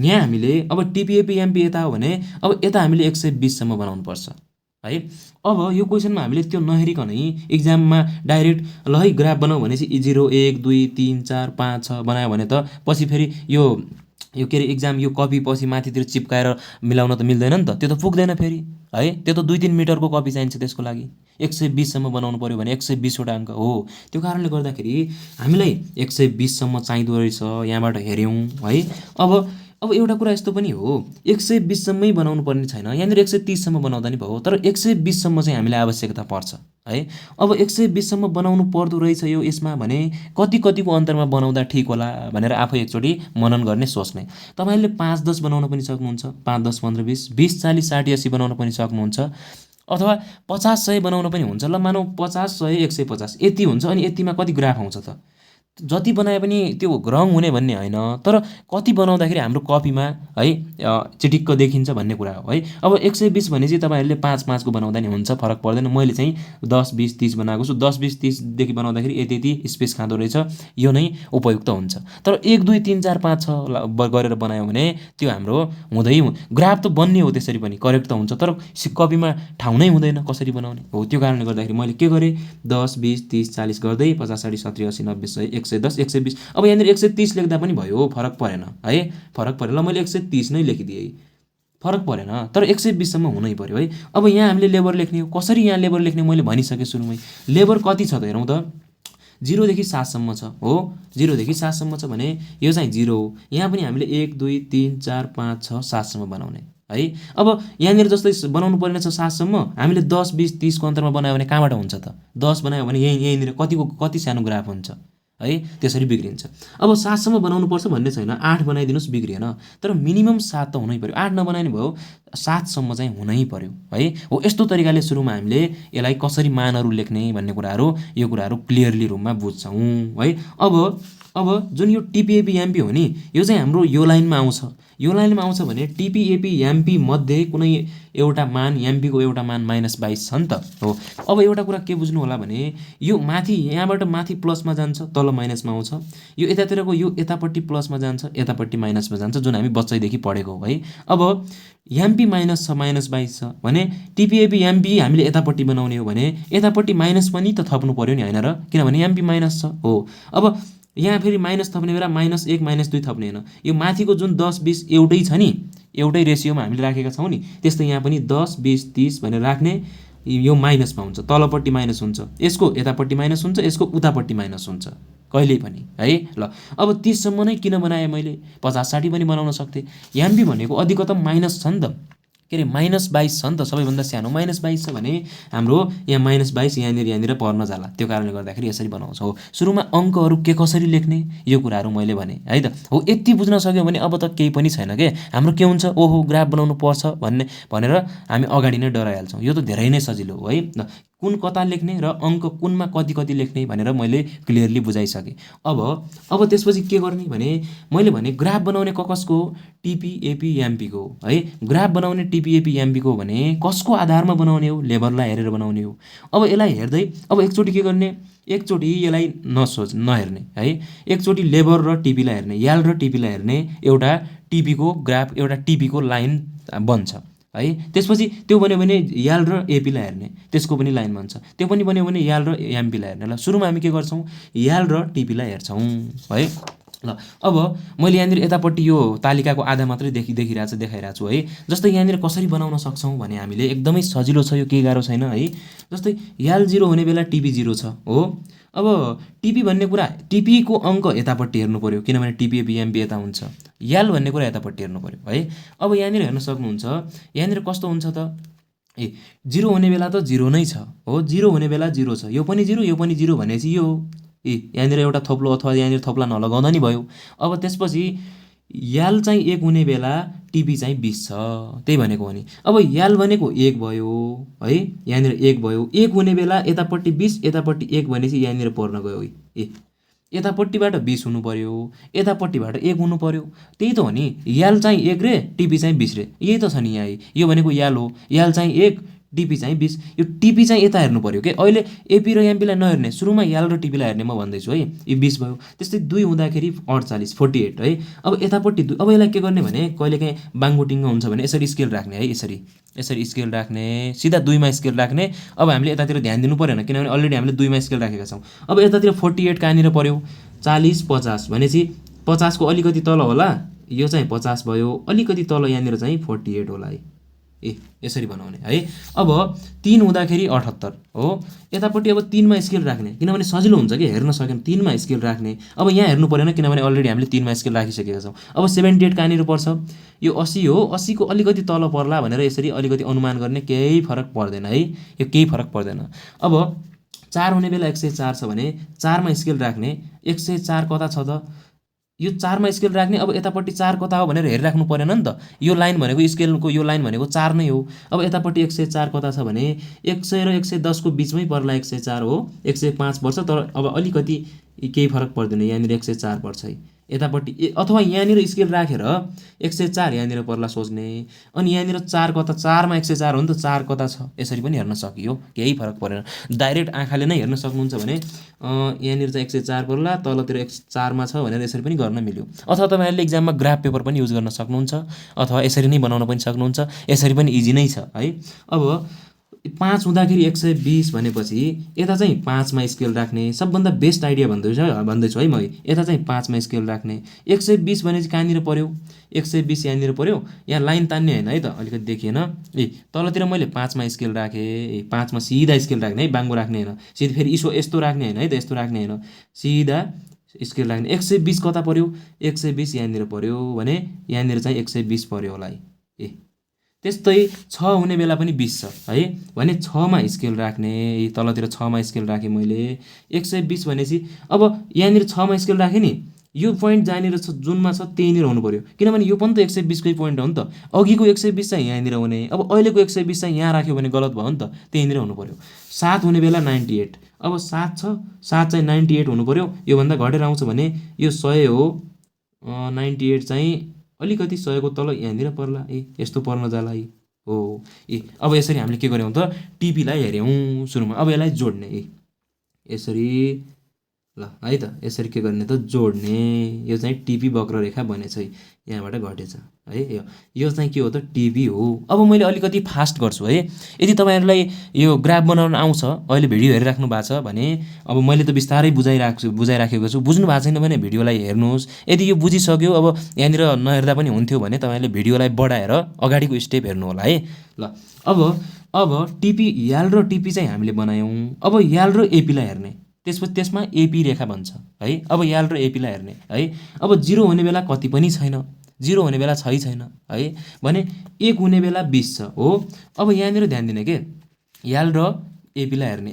यहाँ हामीले अब टिपी एपी एमपी यता हो भने अब यता हामीले 120 सम्म बनाउनु पर्छ है। अब यो क्वेसनमा हामीले त्यो नहेरिकनै इक्जाममा डाइरेक्ट ल है ग्राफ बनाऊ भनेपछि 0 1 2 3 4 5 6 बनायो भने त पछि फेरि यो के अरे इक्जाम यो कपी पछि माथितिर चिप्काएर मिलाउन त मिल्दैन नि त, त्यो त पुग्दैन फेरि है। त्यो त 2-3 मिटरको कपी चाहिन्छ त्यसको लागि। 120 सम्म बनाउनु पर्यो भने 120 वटा अङ्क हो। त्यो कारणले गर्दाखेरि हामीलाई 120 सम्म चाहिँदो रहेछ, यहाँबाट हेऱ्यौँ है। अब एउटा कुरा यस्तो पनि हो, 120 सम्मै बनाउनु पर्ने छैन, यहाँनिर 130 सम्म बनाउँदा नि भयो, तर 120 सम्म चाहिँ हामीलाई आवश्यकता पर्छ है। अब 120 सम्म बनाउनु पर्दो रहेछ यो यसमा भने कतिको अन्तरमा बनाउँदा ठिक होला भनेर आफै एकचोटि मनन गर्ने, सोच्ने। तपाईँले 5-10 बनाउन पनि सक्नुहुन्छ, 5-10 15-20 20-40 60-80 बनाउन पनि सक्नुहुन्छ, अथवा 50-100 बनाउन पनि हुन्छ। ल मानौ 50-100 150 यति हुन्छ, अनि यतिमा कति ग्राफ आउँछ त? जति बनाए पनि त्यो रङ हुने भन्ने होइन, तर कति बनाउँदाखेरि हाम्रो कपीमा है चिटिक्क देखिन्छ भन्ने कुरा हो है। अब 120 भने चाहिँ तपाईँहरूले 5-5को बनाउँदा नि हुन्छ, फरक पर्दैन। मैले चाहिँ 10 20 30 बनाएको छु। 10 20 30 देखि बनाउँदाखेरि यति स्पेस खाँदो रहेछ, यो नै उपयुक्त हुन्छ। तर 1 2 3 4 5 6 गरेर बनायो भने त्यो हाम्रो ग्राफ त बन्ने हो, त्यसरी पनि करेक्ट त हुन्छ, तर कपीमा ठाउँ नै हुँदैन कसरी बनाउने हो। त्यो कारणले गर्दाखेरि मैले के गरेँ, 10 20 30 40 गर्दै 50 60 70 80 90 100 110 120। अब यहाँनिर 130 लेख्दा पनि भयो, फरक परेन है, फरक परेन। ल मैले 130 नै लेखिदिएँ, फरक परेन, तर 120 सम्म हुनै पर्यो है। अब यहाँ हामीले लेबर लेख्ने हो, कसरी यहाँ लेबर लेख्ने मैले भनिसकेँ सुरुमै। लेबर कति छ त हेरौँ त, 0 देखि 7 सम्म छ हो। 0 देखि 7 सम्म छ भने यो चाहिँ 0 हो। यहाँ पनि हामीले 1 2 3 4 5 6 7 सम्म बनाउने है। अब यहाँनिर जस्तै बनाउनु पर्ने छ 7 सम्म, हामीले 10 20 30 को अन्तरमा बनायो भने कहाँबाट हुन्छ त? 10 बनायो भने यहीँनिर कति सानो ग्राफ हुन्छ है, त्यसरी बिग्रिन्छ। अब 7 सम्म बनाउनु पर्छ भन्ने छैन, 8 बनाइदिनुहोस् बिग्रिएन, तर मिनिमम 7 त हुनै पर्यो। 8 नबनाइने भयो, 7 सम्म चाहिँ हुनै पर्यो है। हो यस्तो तरिकाले सुरुमा हामीले यसलाई कसरी मानहरू लेख्ने भन्ने कुराहरू, यो कुराहरू क्लियरली रूपमा बुझ्छौँ है। अब जुन यो टिपी एमपी हो नि, यो चाहिँ हाम्रो यो लाइनमा आउँछ। यो लाइनमा आउँछ भने टिपी एमपी मध्ये कुनै एउटा मान, एमपीको एउटा मान -22 छ नि त हो। अब एउटा कुरा के बुझ्नु होला भने यो माथि यहाँबाट माथि प्लसमा जान्छ, तल माइनसमा आउँछ। यो यतातिरको यो यतापट्टि प्लसमा जान्छ, यतापट्टि माइनसमा जान्छ, जुन हामी बच्चैदेखि पढेको हो है। अब एमपी माइनस छ, -22 छ भने टिपी एमपी हामीले यतापट्टि बनाउने हो भने यतापट्टि माइनस पनि त थप्नु पर्यो नि होइन र, किनभने एमपी माइनस छ हो। अब यहाँ फेरि माइनस थप्ने बेला -1 -2 थप्ने होइन, यो माथिको जुन 10 20 एउटै छ नि, एउटै रेसियोमा हामीले राखेका छौँ नि, त्यस्तै यहाँ पनि 10 20 30 भनेर राख्ने। यो माइनसमा हुन्छ, तलपट्टि माइनस हुन्छ, यसको यतापट्टि माइनस हुन्छ, यसको उतापट्टि माइनस हुन्छ कहिल्यै पनि है। ल अब 30 सम्म नै किन बनाएँ मैले, 50 60 पनि बनाउन सक्थेँ। एमपी भनेको अधिकतम माइनस छ नि त, के अरे -22 छ नि त, सबैभन्दा सानो -22 छ भने हाम्रो यहाँ -22 यहाँनिर पर्न जाला। त्यो कारणले गर्दाखेरि यसरी बनाउँछौँ। सुरुमा अङ्कहरू कसरी लेख्ने यो कुराहरू मैले भने है त हो। यति बुझ्न सक्यो भने अब त केही पनि छैन के, हाम्रो के हुन्छ, ओहो ग्राफ बनाउनु पर्छ भनेर हामी अगाडि नै डराइहाल्छौँ। यो त धेरै नै सजिलो हो है। कुन कता लेख्ने र अङ्क कुनमा कति लेख्ने भनेर मैले क्लियरली बुझाइसकेँ। अब त्यसपछि के गर्ने भने मैले भने ग्राफ बनाउने कसको, टिपी एमपीको है। ग्राफ बनाउने टिपी एमपीको भने कसको आधारमा बनाउने हो, लेबरलाई हेरेर बनाउने हो। अब यसलाई हेर्दै अब एकचोटि के गर्ने, एकचोटि यसलाई नहेर्ने है, एकचोटि लेबर र टिपीलाई हेर्ने, याल र टिपीलाई हेर्ने, एउटा टिपीको ग्राफ, एउटा टिपीको लाइन बन्छ है। त्यसपछि त्यो बन्यो भने याल र एपीलाई हेर्ने, त्यसको पनि लाइन बन्छ। त्यो पनि बन्यो भने याल र एमपीलाई हेर्ने। ल सुरुमा हामी के गर्छौँ, याल र टिपीलाई हेर्छौँ है। ल अब मैले यहाँनिर यतापट्टि यो तालिकाको आधा मात्रै देखाइरहेको छु है। जस्तै यहाँनिर कसरी बनाउन सक्छौँ भने हामीले एकदमै सजिलो छ, यो केही गाह्रो छैन है। जस्तै याल 0 हुने बेला टिपी 0 छ हो। अब टिपी भन्ने कुरा, टिपीको अङ्क यतापट्टि हेर्नु पर्यो, किनभने टिपी एमपी यता हुन्छ। याल भन्ने कुरा यतापट्टि हेर्नु पर्यो है। अब यहाँनिर हेर्न सक्नुहुन्छ, यहाँनिर कस्तो हुन्छ त, 0 हुने बेला त 0 नै छ हो, 0 हुने बेला 0 छ, यो पनि 0 यो पनि 0 भनेपछि यो यहाँनिर एउटा थोप्लो अथवा यहाँनिर थोप्ला नलगाउँदा नि भयो। अब त्यसपछि याल चाहिँ 1 हुने बेला टिपी चाहिँ 20 छ, त्यही भनेको हो नि। अब याल भनेको 1 भयो है, यहाँनिर 1 भयो, 1 हुने बेला यतापट्टि 20 यतापट्टि 1 भनेपछि यहाँनिर पर्न गयो ए, यतापट्टिबाट 20 हुनु पर्यो, यतापट्टिबाट 1 हुनु पर्यो, त्यही त हो नि। याल चाहिँ 1 रे, टिपी चाहिँ 20 रे, यही त छ नि यहाँ। यो भनेको याल हो, याल चाहिँ 1 टिपी चाहिँ 20। यो टिपी चाहिँ यता हेर्नु पर्यो के, अहिले एपी र एमपीलाई नहेर्ने, सुरुमा याल र टिपीलाई हेर्ने म भन्दैछु है। यो 20 भयो, त्यस्तै 2 हुँदाखेरि 48 48 है। अब यतापट्टि 2, अब यसलाई के गर्ने भने कहिलेकाहीँ बाङबुटिङ्ग हुन्छ भने यसरी स्केल राख्ने है, यसरी स्केल राख्ने, सिधा 2 मा स्केल राख्ने। अब हामीले यतातिर ध्यान दिनु परेन किनभने अलरेडी हामीले 2 मा स्केल राखेका छौँ। अब यतातिर 48 कहाँनिर पर्यो, 40 50 भनेपछि 50 को अलिकति तल होला, यो चाहिँ 50 भयो, अलिकति तल यहाँनिर चाहिँ 48 होला है। यसरी बनाउने है। अब 3 हुँदाखेरि 78 हो, यतापट्टि अब 3 मा स्केल राख्ने किनभने सजिलो हुन्छ कि हेर्न सक्यौँ, 3 मा स्केल राख्ने। अब यहाँ हेर्नु परेन किनभने अलरेडी हामीले 3 मा स्केल राखिसकेका छौँ। अब 78 कहाँनिर पर्छ, यो 80 हो, 80 को अलिकति तल पर्ला भनेर यसरी अलिकति अनुमान गर्ने, केही फरक पर्दैन है, यो केही फरक पर्दैन। अब 4 हुने बेला 104 छ भने 4 मा स्केल राख्ने, 104 कता छ त, यो 4 मा स्केल राख्ने। अब यतापट्टि 4 कता हो भनेर हेरिराख्नु परेन नि त, यो लाइन भनेको स्केलको यो लाइन भनेको 4 नै हो। अब यतापट्टि 104 कता छ भने 100 र 110 को बिचमै पर्ला, 104 हो, 105 पर्छ, तर अब अलिकति केही फरक पर्दैन, यहाँनिर 104 पर्छ है। यतापट्टि अथवा यहाँनिर स्केल राखेर 104 यहाँनिर पर्ला सोच्ने, अनि यहाँनिर 4 कता, 4 मा 104 हो नि त, 4 कता छ, यसरी पनि हेर्न सकियो, केही फरक परेन। डाइरेक्ट आँखाले नै हेर्न सक्नुहुन्छ भने यहाँनिर चाहिँ 104 पर्ला, तलतिर 4 मा छ भनेर यसरी पनि गर्न मिल्यो। अथवा तपाईँहरूले इक्जाममा ग्राफ पेपर पनि युज गर्न सक्नुहुन्छ, अथवा यसरी नै बनाउन पनि सक्नुहुन्छ, यसरी पनि इजी नै छ है। अब 5 हुँदाखेरि 120 भनेपछि यता चाहिँ 5 मा स्केल राख्ने, सबभन्दा बेस्ट आइडिया भन्दैछु है म। यता चाहिँ 5 मा स्केल राख्ने, 120 भनेपछि कहाँनिर पर्यो, 120 यहाँनिर पर्यो, यहाँ लाइन तान्ने होइन है त, अलिकति देखिएन तलतिर मैले 5 मा स्केल राखेँ, 5 मा सिधा स्केल राख्ने है, बाङ्गो राख्ने होइन, सिधै फेरि यस्तो राख्ने होइन है त, यस्तो राख्ने होइन, सिधा स्केल राख्ने। 120 कता पर्यो, 120 यहाँनिर पर्यो भने यहाँनिर चाहिँ 120 पर्यो होला है। त्यस्तै 6 हुने बेला पनि 20 छ है भने 6 मा स्केल राख्ने, तलतिर 6 मा स्केल राखेँ मैले, 120 भनेपछि अब यहाँनिर 6 मा स्केल राखेँ नि, यो पोइन्ट जहाँनिर छ, जुनमा छ त्यहीँनिर हुनु पर्यो किनभने यो पनि त 120 कै पोइन्ट हो नि त। अघिको 120 चाहिँ यहाँनिर हुने, अब अहिलेको 120 चाहिँ यहाँ राख्यो भने गलत भयो नि त, त्यहीँनिर हुनु पर्यो। 7 हुने बेला 98, अब 7 छ, 7 चाहिँ 98 हुनु पर्यो, योभन्दा घटेर आउँछ भने यो 100 हो, 98 चाहिँ अलिकति 100 को तल यहाँनिर पर्ला, यस्तो पर्न जाला है हो। अब यसरी हामीले के गर्यौँ त, टिपीलाई हेऱ्यौँ सुरुमा। अब यसलाई जोड्ने यसरी, ल है त, यसरी के गर्ने त, जोड्ने। यो चाहिँ टिपी वक्ररेखा बनेछ है, यहाँबाट घटेछ है, यो चाहिँ के हो त, टिपी हो। अब मैले अलिकति फास्ट गर्छु है, यदि तपाईँहरूलाई यो ग्राफ बनाउन आउँछ, अहिले भिडियो हेरिराख्नु भएको छ भने अब मैले त बिस्तारै बुझाइराखेको छु, बुझ्नु भएको छैन भने भिडियोलाई हेर्नुहोस्। यदि यो बुझिसक्यो, अब यहाँनिर नहेर्दा पनि हुन्थ्यो भने तपाईँहरूले भिडियोलाई बढाएर अगाडिको स्टेप हेर्नु होला है। ल अब टिपी, याल र टिपी चाहिँ हामीले बनायौँ। अब याल र एपीलाई हेर्ने, त्यसपछि त्यसमा एपी रेखा बन्छ है। अब याल र एपीलाई हेर्ने है। अब 0 हुने बेला कति पनि छैन, 0 हुने बेला छैन है भने 1 हुने बेला 20 छ हो। अब यहाँनिर ध्यान दिने के, याल र एपीलाई हेर्ने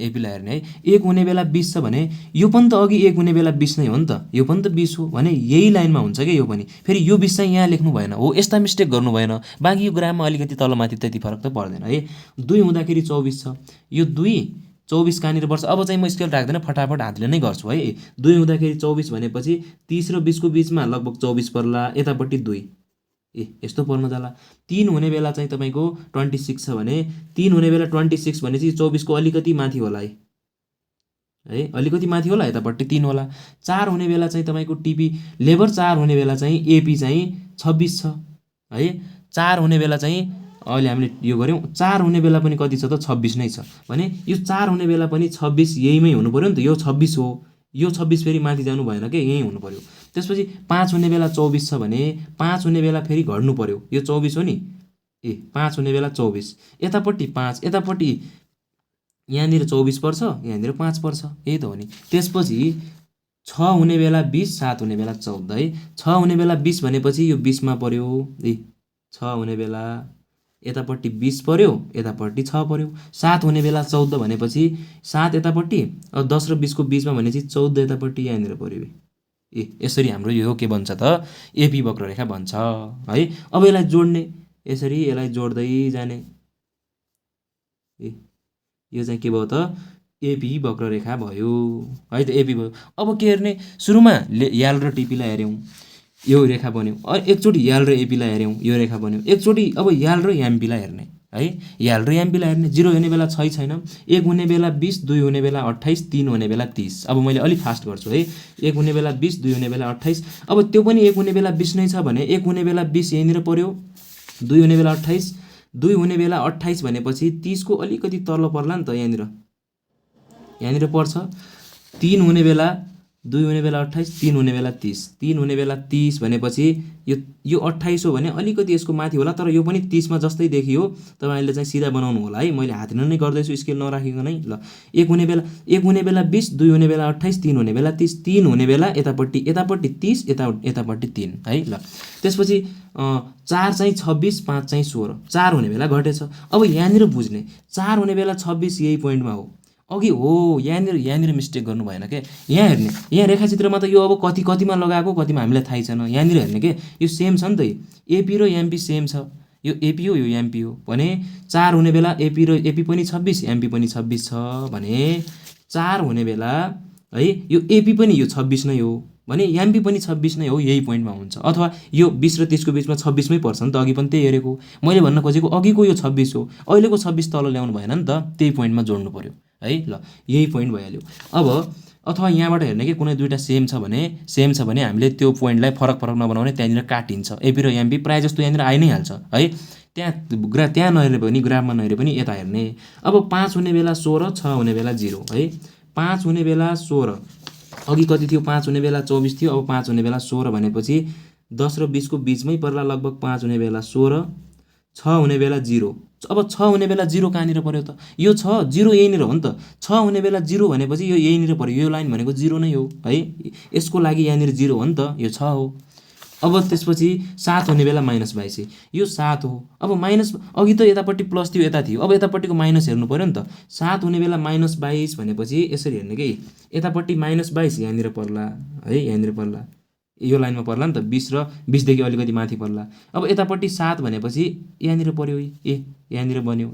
है। 1 हुने बेला 20 छ भने यो पनि त अघि 1 हुने बेला 20 नै हो नि त, यो पनि त 20 हो भने यही लाइनमा हुन्छ क्या यो पनि। फेरि यो 20 चाहिँ यहाँ लेख्नु भएन हो, यस्ता मिस्टेक गर्नु भएन, बाँकी यो ग्राममा अलिकति तलमाथि त्यति फरक त पर्दैन है। 2 हुँदाखेरि 24 छ, यो 2 24 कहाँनिर पर्छ, अब चाहिँ म स्केल राख्दैन, फटाफट हातले नै गर्छु है। 2 हुँदाखेरि 24 भनेपछि 30 र 20 को बिचमा लगभग 24 पर्ला, यतापट्टि 2 यस्तो पर्न जाला। 3 हुने बेला चाहिँ तपाईँको 26 छ भने 3 हुने बेला 26 भनेपछि 24 को अलिकति माथि होला है, अलिकति माथि होला, यतापट्टि 3 होला। 4 हुने बेला चाहिँ तपाईँको टिपी लेबर, 4 हुने बेला चाहिँ एपी चाहिँ 26 छ है। 4 हुने बेला चाहिँ अहिले हामीले यो गऱ्यौँ, 4 हुने बेला पनि कति छ त, 26 नै छ भने यो 4 हुने बेला पनि 26 यहीमै हुनु पर्यो नि त, यो 26 हो, यो 26 फेरि माथि जानु भएन के, यहीँ हुनु पर्यो। त्यसपछि 5 हुने बेला 24 छ भने 5 हुने बेला फेरि घट्नु पर्यो, यो 24 हो नि, 5 हुने बेला 24, यतापट्टि 5, यतापट्टि यहाँनिर 24 पर्छ, यहाँनिर 5 पर्छ, यही त हो नि। त्यसपछि 6 हुने बेला 20, 7 हुने बेला 14 है। 6 हुने बेला 20 भनेपछि यो 20 मा पर्यो, 6 हुने बेला यतापट्टि 20 पर्यो, यतापट्टि 6 पर्यो। 7 हुने बेला 14 भनेपछि 7 यतापट्टि, 10 र 20 को बिचमा भनेपछि 14 यतापट्टि यहाँनिर पर्यो, यसरी हाम्रो यो के बन्छ त एपी वक्ररेखा बन्छ है। अब यसलाई जोड्ने यसरी यसलाई जोड्दै जाने यो चाहिँ के भयो त एपी वक्ररेखा भयो है त एपी भयो। अब के हेर्ने सुरुमा याल र टिपीलाई हेऱ्यौँ यो रेखा बन्यो, एकचोटि याल र एपीलाई हेऱ्यौँ यो रेखा बन्यो, एकचोटि अब याल र एमपीलाई हेर्ने है। याल र एमपीलाई हेर्ने 0 हुने बेला छैन, 1 हुने बेला 20, 2 हुने बेला 28, 3 हुने बेला 30। अब मैले अलि फास्ट गर्छु है। 1 हुने बेला 20, 2 हुने बेला 28। अब त्यो पनि 1 हुने बेला 20 नै छ भने 1 हुने बेला 20 यहीँनिर पर्यो, 2 हुने बेला 28, 2 हुने बेला 28 भनेपछि 30 को अलिकति तल पर्ला नि त, यहाँनिर पर्छ। 3 हुने बेला 2 हुने बेला 28, 3 हुने बेला 30, 3 हुने बेला 30 भनेपछि यो 28 हो भने अलिकति यसको माथि होला, तर यो पनि 30 मा जस्तै देखियो। तपाईँले चाहिँ सिधा बनाउनु होला है, मैले हातले नै गर्दैछु स्केल नराखिकन है। ल 1 हुने बेला 20, 2 हुने बेला 28, 3 हुने बेला 30, 3 हुने बेला यतापट्टि 30, यतापट्टि 3 है। ल त्यसपछि 4 चाहिँ 26, 5 चाहिँ 16, 4 हुने बेला घटेछ। अब यहाँनिर बुझ्ने 4 हुने बेला 26 यही पोइन्टमा हो अघि हो, यहाँनिर मिस्टेक गर्नु भएन के। यहाँ हेर्ने, यहाँ रेखाचित्रमा त यो अब कतिमा लगाएको कतिमा हामीलाई थाहै छैन। यहाँनिर हेर्ने के यो सेम छ नि त, एपी र एमपी सेम छ, यो एपी हो यो एमपी हो भने 4 हुने बेला एपी पनि 26, एमपी पनि 26 छ भने 4 हुने बेला है यो एपी पनि यो 26 नै हो भने एमपी पनि 26 नै हो, यही पोइन्टमा हुन्छ। अथवा यो 20 र 30 को बिचमा 26 मै पर्छ नि त, अघि पनि त्यही हेरेको। मैले भन्न खोजेको अघिको यो 26 हो, अहिलेको 26 तल ल्याउनु भएन नि त, त्यही पोइन्टमा जोड्नु पर्यो है। ल यही पोइन्ट भइहाल्यो। अब अथवा यहाँबाट हेर्ने कि कुनै दुईवटा सेम छ भने हामीले त्यो पोइन्टलाई फरक नबनाउने, त्यहाँनिर काटिन्छ। एपी र एमपी प्रायः जस्तो यहाँनिर आइ नै हाल्छ है। त्यहाँ नहेरे पनि ग्राफमा नहेरे पनि यता हेर्ने। अब 5 हुने बेला 16, 6 हुने बेला 0 है। 5 हुने बेला 16 अघि कति थियो, 5 हुने बेला 24 थियो। अब 5 हुने बेला 16 भनेपछि 10 र 20 को बिचमै पर्ला लगभग। 5 हुने बेला 16, 6 हुने बेला 0। अब 6 हुने बेला 0 कहाँनिर पर्यो त, यो 6 0 यहीँनिर हो नि त। 6 हुने बेला 0 भनेपछि यो यहीँनिर पर्यो, यो लाइन भनेको 0 नै हो है। यसको लागि यहाँनिर 0 हो नि त, यो 6 हो। अब त्यसपछि 7 हुने बेला -22, यो 7 हो। अब माइनस अघि त यतापट्टि प्लस थियो, यता थियो, अब यतापट्टिको माइनस हेर्नु पर्यो नि त। 7 हुने बेला -22 भनेपछि यसरी हेर्ने कि यतापट्टि -22 यहाँनिर पर्ला है, यहाँनिर पर्ला, यो लाइनमा पर्ला नि त। 20 र 20 देखि अलिकति माथि पर्ला। अब यतापट्टि 7 भनेपछि यहाँनिर पर्यो, यहाँनिर बन्यो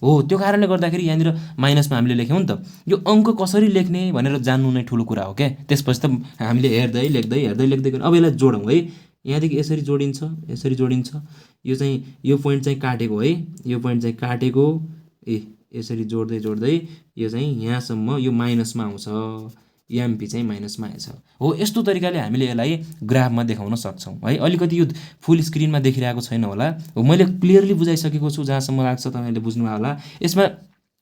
हो। त्यो कारणले गर्दाखेरि यहाँनिर माइनसमा हामीले लेख्यौँ नि त। यो अङ्क कसरी लेख्ने भनेर जान्नु नै ठुलो कुरा हो क्या। त्यसपछि त हामीले हेर्दै लेख्दै अब यसलाई जोडौँ है। यहाँदेखि यसरी जोडिन्छ, यो पोइन्ट चाहिँ काटेको है, यो पोइन्ट चाहिँ काटेको, यसरी जोड्दै यो चाहिँ यहाँसम्म यो माइनसमा आउँछ, एमपी चाहिँ माइनसमा आएछ हो। यस्तो तरिकाले हामीले यसलाई ग्राफमा देखाउन सक्छौँ है। अलिकति यो फुल स्क्रिनमा देखिरहेको छैन होला हो, मैले क्लियरली बुझाइसकेको छु जहाँसम्म लाग्छ तपाईँले बुझ्नु होला। यसमा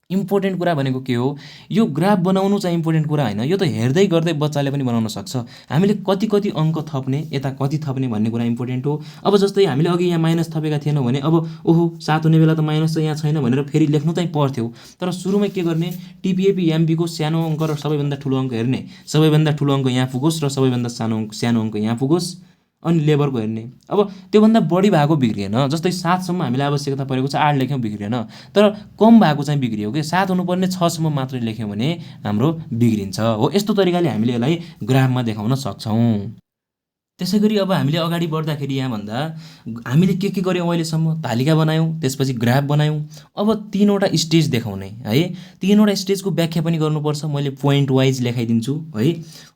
इम्पोर्टेन्ट कुरा भनेको के हो, यो ग्राफ बनाउनु चाहिँ इम्पोर्टेन्ट कुरा होइन, यो त हेर्दै गर्दै बच्चाले पनि बनाउन सक्छ। हामीले कति अङ्क थप्ने, यता कति थप्ने भन्ने कुरा इम्पोर्टेन्ट हो। अब जस्तै हामीले अघि यहाँ माइनस थपेका थिएनौँ भने अब ओहो 7 हुने बेला त माइनस त यहाँ छैन भनेर फेरि लेख्नु चाहिँ पर्थ्यो। तर सुरुमै के गर्ने, टिपिएपी एमपीको सानो अङ्क र सबैभन्दा ठुलो अङ्क हेर्ने, सबैभन्दा ठुलो अङ्क यहाँ पुगोस् र सबैभन्दा सानो अङ्क यहाँ पुगोस्, अनि लेबरको हेर्ने। अब त्योभन्दा बढी भएको बिग्रिएन, जस्तै 7 सम्म हामीलाई आवश्यकता परेको छ, 8 लेख्यौँ बिग्रिएन। तर कम भएको चाहिँ बिग्रियो कि 7 हुनुपर्ने 6 सम्म मात्रै लेख्यौँ भने हाम्रो बिग्रिन्छ हो। यस्तो तरिकाले हामीले यसलाई ग्राफमा देखाउन सक्छौँ। त्यसै गरी अब हामीले अगाडि बढ्दाखेरि यहाँभन्दा हामीले के गर्यौँ अहिलेसम्म, तालिका बनायौँ, त्यसपछि ग्राफ बनायौँ। अब 3वटा स्टेज देखाउने है, 3वटा स्टेजको व्याख्या पनि गर्नुपर्छ। मैले पोइन्ट वाइज लेखाइदिन्छु है।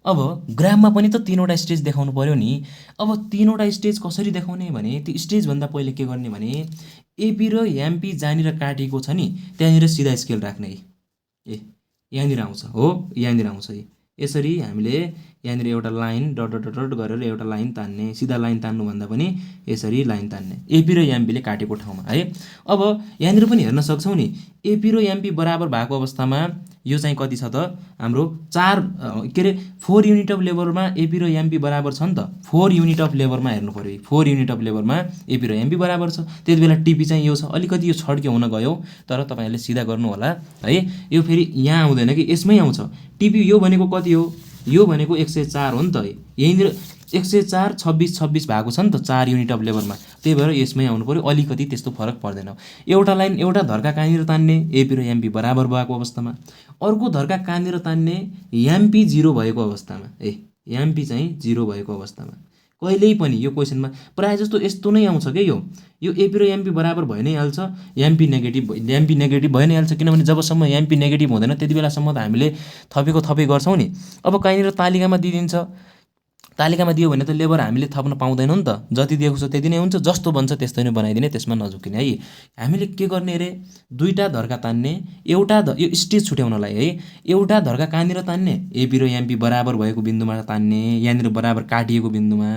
अब ग्राफमा पनि त 3वटा स्टेज देखाउनु पर्यो नि। अब 3वटा स्टेज कसरी देखाउने भने, त्यो स्टेजभन्दा पहिले के गर्ने भने एपी र एमपी जहाँनिर काटेको छ नि त्यहाँनिर सिधा स्केल राख्ने, यहाँनिर आउँछ हो, यहाँनिर आउँछ। यसरी हामीले यहाँनिर एउटा लाइन डट गरेर एउटा लाइन तान्ने, सिधा लाइन तान्नुभन्दा पनि यसरी लाइन तान्ने, एपी र एमपीले काटेको ठाउँमा है। अब यहाँनिर पनि हेर्न सक्छौँ नि, एपी र एमपी बराबर भएको अवस्थामा यो चाहिँ कति छ त, हाम्रो 4 युनिट अफ लेबरमा एपी र एमपी बराबर छ नि त। 4 युनिट अफ लेबरमा हेर्नु पऱ्यो, 4 युनिट अफ लेबरमा एपी र एमपी बराबर छ। त्यति बेला टिपी चाहिँ यो छ, अलिकति यो छड्के हुन गयो, तर तपाईँहरूले सिधा गर्नु होला है। यो फेरि यहाँ आउँदैन कि यसमै आउँछ। टिपी यो भनेको कति हो, यो भनेको 104 हो नि त। यहीँनिर 104, 26 भएको छ नि त 4 युनिट अफ लेबरमा, त्यही भएर यसमै आउनु पऱ्यो। अलिकति त्यस्तो फरक पर्दैन। एउटा लाइन एउटा धर्का कहाँनिर तान्ने, एपी र एमपी बराबर भएको अवस्थामा, अर्को धर्का कहाँनिर तान्ने, एमपी 0 भएको अवस्थामा, एमपी चाहिँ 0 भएको अवस्थामा। कहिल्यै पनि यो क्वेसनमा प्रायः जस्तो यस्तो नै आउँछ क्या यो एपी र एमपी बराबर भइ नै हाल्छ, एमपी नेगेटिभ भइ नै हाल्छ, किनभने जबसम्म एमपी नेगेटिभ हुँदैन त्यति बेलासम्म त हामीले थपै गर्छौँ नि। अब कहीँनिर तालिकामा दिइदिन्छ, तालिकामा दियो भने त लेबर हामीले थप्न पाउँदैनौँ नि त, जति दिएको छ त्यति नै हुन्छ, जस्तो बन्छ त्यस्तै नै बनाइदिने, त्यसमा नझुकिने है। हामीले के गर्ने रे, दुईवटा धर्का तान्ने, एउटा यो स्टेज छुट्याउनलाई है, एउटा धर्का कहाँनिर तान्ने, एपी र एमपी बराबर भएको बिन्दुमा तान्ने, यहाँनिर बराबर काटिएको बिन्दुमा।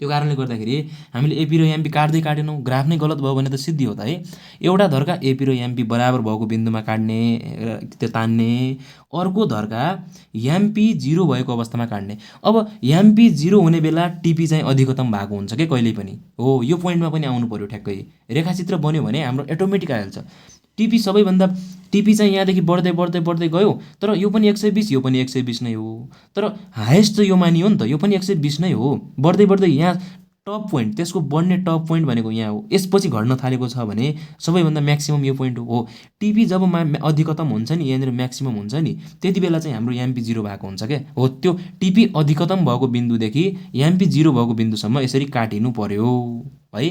त्यो कारणले गर्दाखेरि हामीले एपी र एमपी काटेनौँ, ग्राफ नै गलत भयो भने त सिद्धि हो त है। एउटा धर्का एपी र एमपी बराबर भएको बिन्दुमा काट्ने, त्यो तान्ने, अर्को धर्का एमपी 0 भएको अवस्थामा काट्ने। अब एमपी 0 हुने बेला टिपी चाहिँ अधिकतम भएको हुन्छ क्या कहिल्यै पनि, हो यो पोइन्टमा पनि आउनु पर्यो ठ्याक्कै। रेखाचित्र बन्यो भने हाम्रो अटोमेटिक आइहाल्छ। टिपी चाहिँ यहाँदेखि बढ्दै गयो, तर यो पनि 120, यो पनि 120 नै हो, तर हाइएस्ट चाहिँ यो मानियो नि त, यो पनि 120 नै हो। बढ्दै यहाँ टप पोइन्ट, त्यसको बढ्ने टप पोइन्ट भनेको यहाँ हो, यसपछि घट्न थालेको छ भने सबैभन्दा म्याक्सिमम यो पोइन्ट हो। टिपी जब अधिकतम हुन्छ नि, यहाँनिर म्याक्सिमम हुन्छ नि, त्यति बेला चाहिँ हाम्रो एमपी 0 भएको हुन्छ क्या, हो त्यो टिपी अधिकतम भएको बिन्दुदेखि एमपी 0 भएको बिन्दुसम्म यसरी काटिनु पर्यो है।